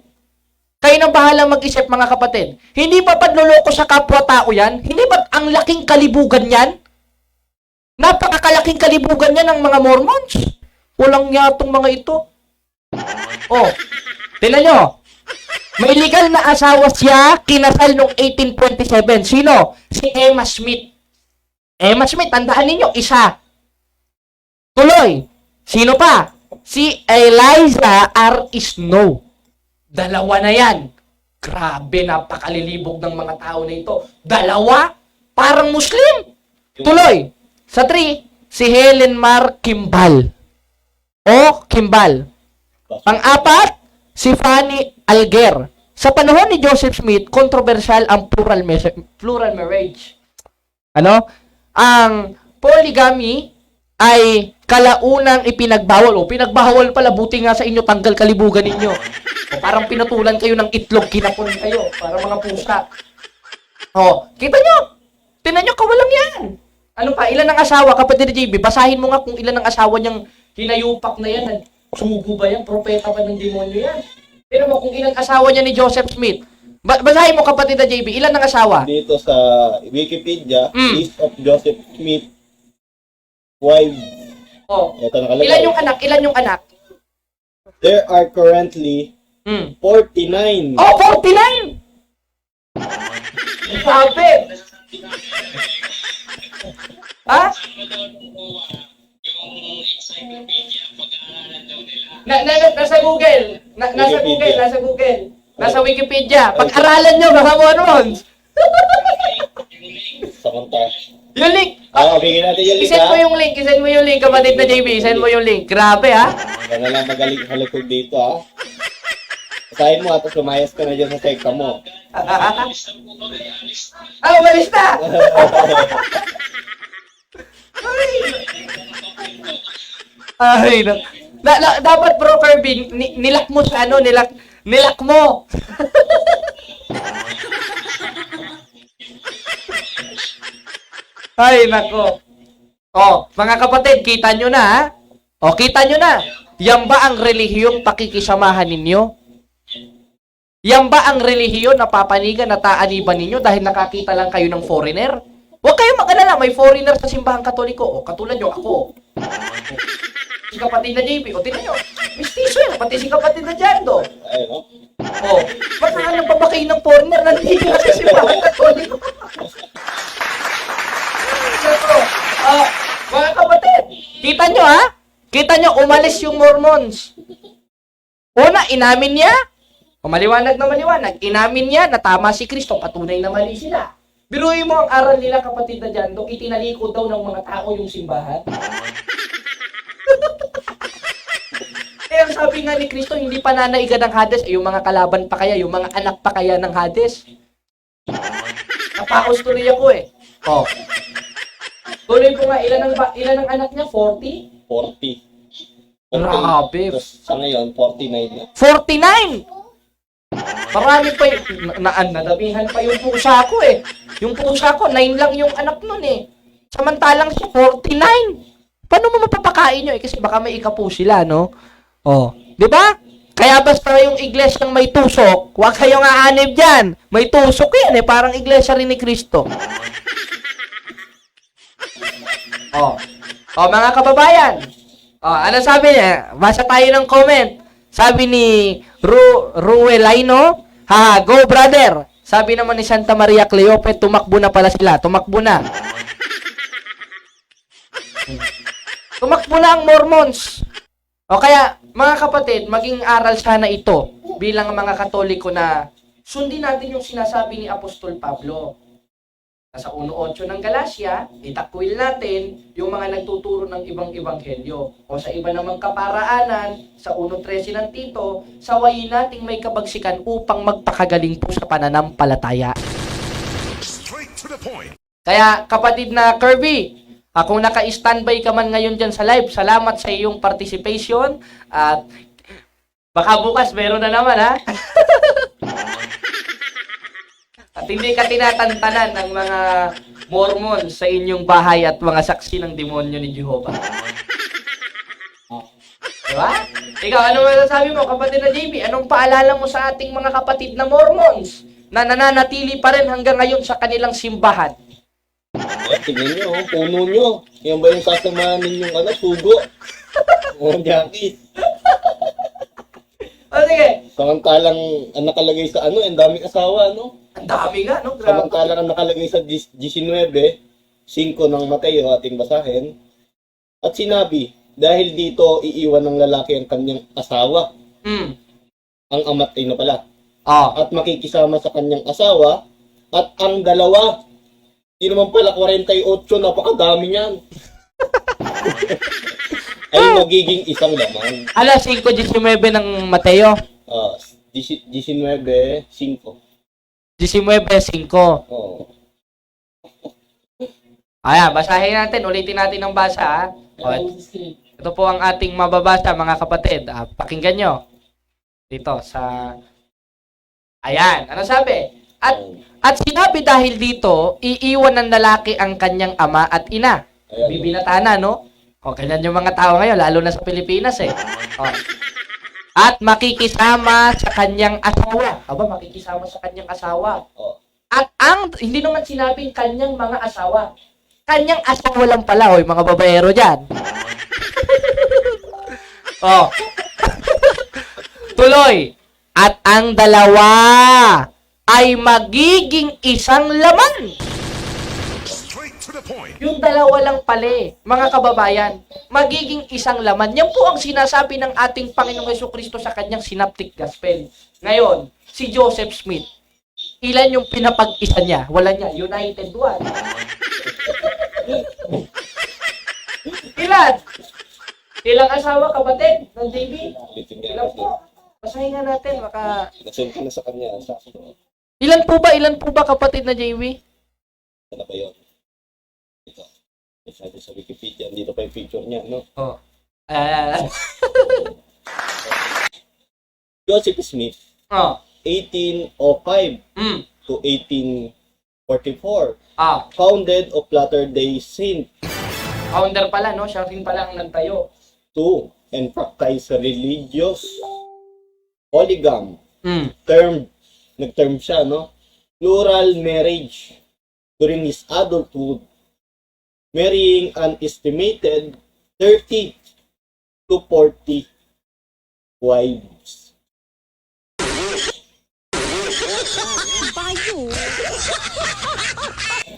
Kayo na bahalang mag-isip, mga kapatid. Hindi ba panluloko sa kapwa-tao yan? Hindi ba ang laking kalibugan yan? Napakakalaking kalibugan yan ng mga Mormons. Walang yatong mga ito. Tignan nyo. May legal na asawa siya, kinasal noong 1827. Sino? Si Emma Smith. Emma Smith, tandaan ninyo, isa. Tuloy. Sino pa? Si Eliza R. Snow. Dalawa na yan. Grabe, napakalilibog ng mga tao na ito. Dalawa? Parang Muslim. Tuloy. Sa 3, si Helen Mar Kimball. Kimball. Pang-4, si Fanny Alger. Sa panahon ni Joseph Smith, kontrobersyal ang plural marriage. Ang polygamy ay kalaunang ipinagbawal. Pinagbawal pala, buti nga sa inyo, tanggal kalibugan ninyo. Parang pinutulan kayo ng itlog, kinapon kayo, para mga pusa. Kita nyo? Tinan nyo, kawalang yan. Ano pa, ilan ang asawa, kapatid ni JB? Basahin mo nga kung ilan ang asawa niyang hinayupak na yan. Sumugo ba yan? Propeta ba ng demonyo yan? Pero mo kung ilang asawa niya ni Joseph Smith. Basahin mo, kapatid na JB, ilan ang asawa? Dito sa Wikipedia, list of Joseph Smith wives. Ito nakalagay. Ilan yung anak? There are currently 49. 49! Sabi! Nasa Google. Nasa Google. Nasa Wikipedia. Pag-aralan nyo, mga Mormons. Samantala. Yung link. Bigyan natin yung link, Isend mo yung link. Isend mo yung link, kapatid na JB. Isend mo yung link. Grabe, ha? Yan na lang magaling sa likod dito, ha? Basahin mo, tapos lumayas ka na dyan sa sekta mo. Umalis na! Ay, dapat bro Kirby, nilak mo sa ano, nilak mo. Ay, nako. Oh, mga kapatid, kita nyo na, ha? O, kita nyo na. Yan ba ang relihiyong pakikisamahan ninyo? Yan ba ang relihiyon na papanigan na taaniban ninyo dahil nakakita lang kayo ng foreigner? Huwag kayong mag-alala, may foreigner sa simbahang katoliko. O, katulad nyo, ako. Si kapatid na JP, o tinan nyo, mistiso yan, pati si kapatid na Jando. Ayun, no? O, ba't saka nagpapakay ng foreigner na hindi ka sa simbahang katoliko? Ito, mga kapatid, kita nyo ha? Kita nyo, umalis yung Mormons. Una, inamin niya. O maliwanag na maliwanag. Inamin niya na tama si Kristo, patunay na mali sila. Biruin mo ang aral nila, kapatid na dyan, nung itinalikod daw ng mga tao yung simbahan. Kaya ang sabi nga ni Kristo, hindi pa nanaigan ng Hades, ay yung mga kalaban pa kaya, yung mga anak pa kaya ng Hades. Napaos tuloy ako eh. O. Tuloy po nga, ilan ang anak niya? 40? 40. Grabe. Tapos sa ngayon, 49 na. 49! Marami pa yung, nadamihan pa yung pusa ko eh. Yung pusa ko, 9 lang yung anak nun eh. Samantalang siya, 49! Paano mo mapapakain nyo eh? Kasi baka may ikapo sila, no? Oh, di ba? Kaya basta yung iglesyang may tusok, huwag kayong aanib dyan. May tusok yan eh, parang iglesia rin ni Kristo. Oh, mga kababayan. Oh, ano sabi niya? Basa tayo ng comment. Sabi ni Ruelino, go brother. Sabi naman ni Santa Maria Cleope, tumakbo na pala sila. Tumakbo na. Tumakbo na ang Mormons. O kaya, mga kapatid, maging aral sana ito bilang mga Katoliko na sundin natin yung sinasabi ni Apostol Pablo. Sa 1.8 ng Galacia, itakwil natin yung mga nagtuturo ng ibang ebanghelyo. O sa iba namang kaparaanan, sa 1.13 ng Tito, sawayin nating may kabagsikan upang magpakagaling po sa pananampalataya. Straight to the point. Kaya kapatid na Kirby, kung naka-standby ka man ngayon dyan sa live, salamat sa iyong participation. At baka bukas meron na naman ha. At hindi ka tinatantanan ng mga Mormon sa inyong bahay at mga saksi ng demonyo ni Jehovah. Diba? Ikaw, ano masasabi mo, kapatid na JB? Anong paalala mo sa ating mga kapatid na Mormons na nananatili pa rin hanggang ngayon sa kanilang simbahan? Tingnan nyo, puno nyo. Yan ba yung sasamahan ninyong sugo? O, Jackie. O sige. Samantalang ang nakalagay sa ang daming asawa, no? Ang dami nga, no? Grabe. Samantalang ang nakalagay sa 19, 5 ng Mateo, ating basahin. At sinabi, dahil dito iiwan ng lalaki ang kanyang asawa. Ang amatay na pala. At makikisama sa kanyang asawa. At ang dalawa, di naman pala 48, napakadami niyan. Ay magiging isang laman. 5:19 ng Mateo. 19:5. 19:5. Oh. Ayan, basahin natin. Ulitin natin ang basa. Ha? O, ito po ang ating mababasa, mga kapatid. Pakinggan nyo. Dito sa... Ayan, ano sabi? At sinabi dahil dito, iiwan ng lalaki ang kanyang ama at ina. Bibinata na, no? O, ganyan yung mga tao ngayon, lalo na sa Pilipinas eh. O. At makikisama sa kanyang asawa. Aba, makikisama sa kanyang asawa. At hindi naman sinabing kanyang mga asawa. Kanyang asawa lang pala, o, yung mga babaero dyan. O. Tuloy. At ang dalawa ay magiging isang laman. Straight to the point. Yung dalawa lang pala mga kababayan, magiging isang laman. Yan po ang sinasabi ng ating Panginoong Jesucristo sa kanyang synoptic gospel. Ngayon, si Joseph Smith, ilan yung pinapag-isa niya? Wala niya, United One. Ilan? Ilang asawa, kapatid, ng JB? Ilan po? Basahin nga natin, baka... Nasend ko na sa kanya. Sakto. Ilan po ba kapatid na JB? Ano ba yun? Ito. Sabi sa Wikipedia. Dito pa yung picture niya, no? Oh. Joseph Smith, Oh. 1805 Mm. to 1844. Ah, Founded of Latter-day Saint founder pala, no? Siya rin pala ang nagtayo. to and practice religious polygamy. Mm. Nag-term siya, no? Plural marriage during his adulthood, marrying an estimated 30 to 40 wives.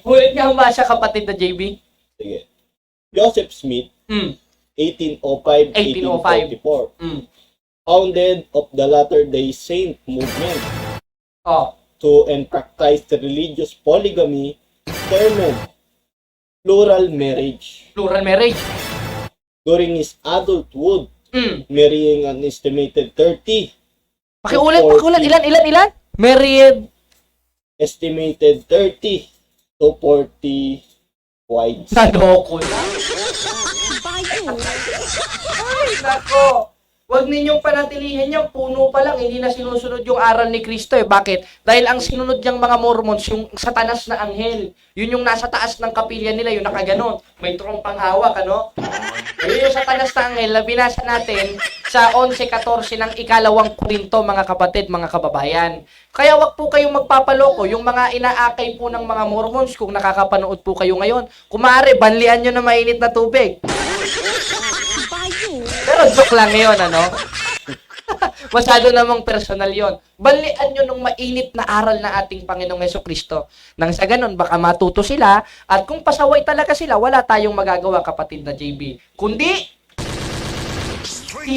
Ulit niya ba siya kapatid na JB? Sige. Joseph Smith, Mm. 1805-1844, Mm. founded of the Latter-day Saint movement Oh. to and practiced religious polygamy, termed plural marriage. Plural marriage. During his adulthood, Mm. marrying an estimated 30, Pakiulit. Ilan? Married. estimated 30 to 40 wives. Naloko na. Ay, nako. Huwag ninyong panatilihin yan. Puno pa lang. Hindi na sinusunod yung aral ni Kristo eh. Bakit? Dahil ang sinunod niyang mga Mormons, yung satanas na anghel. Yun yung nasa taas ng kapilya nila, yung nakaganon. May trompang hawak, ano? Yun yung satanas na anghel na binasa natin sa 11:14 ng ikalawang Korinto, mga kapatid, mga kababayan. Kaya wag po kayong magpapaloko. Yung mga inaakay po ng mga Mormons, kung nakakapanood po kayo ngayon, kumare, banlian nyo na mainit na tubig. Pero joke lang yun, ano? Masyado namang personal yon. Banlian nyo nung mainit na aral na ating Panginoong Jesucristo. Nang sa ganun, baka matuto sila, at kung pasaway talaga sila, wala tayong magagawa, kapatid na JB. Kundi,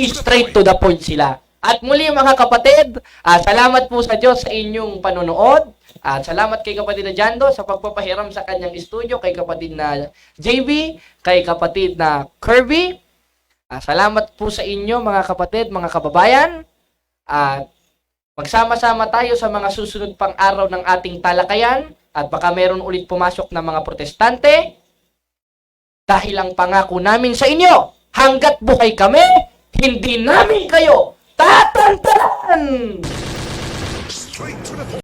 straight to the point sila. At muli mga kapatid, salamat po sa Diyos sa inyong panonood. At salamat kay kapatid na Jando sa pagpapahiram sa kanyang studio, kay kapatid na JB, kay kapatid na Kirby. Salamat po sa inyo mga kapatid, mga kababayan. At magsama-sama tayo sa mga susunod pang araw ng ating talakayan. At baka meron ulit pumasok na mga protestante. Dahil ang pangako namin sa inyo, hanggat buhay kami, hindi namin kayo tatantanan!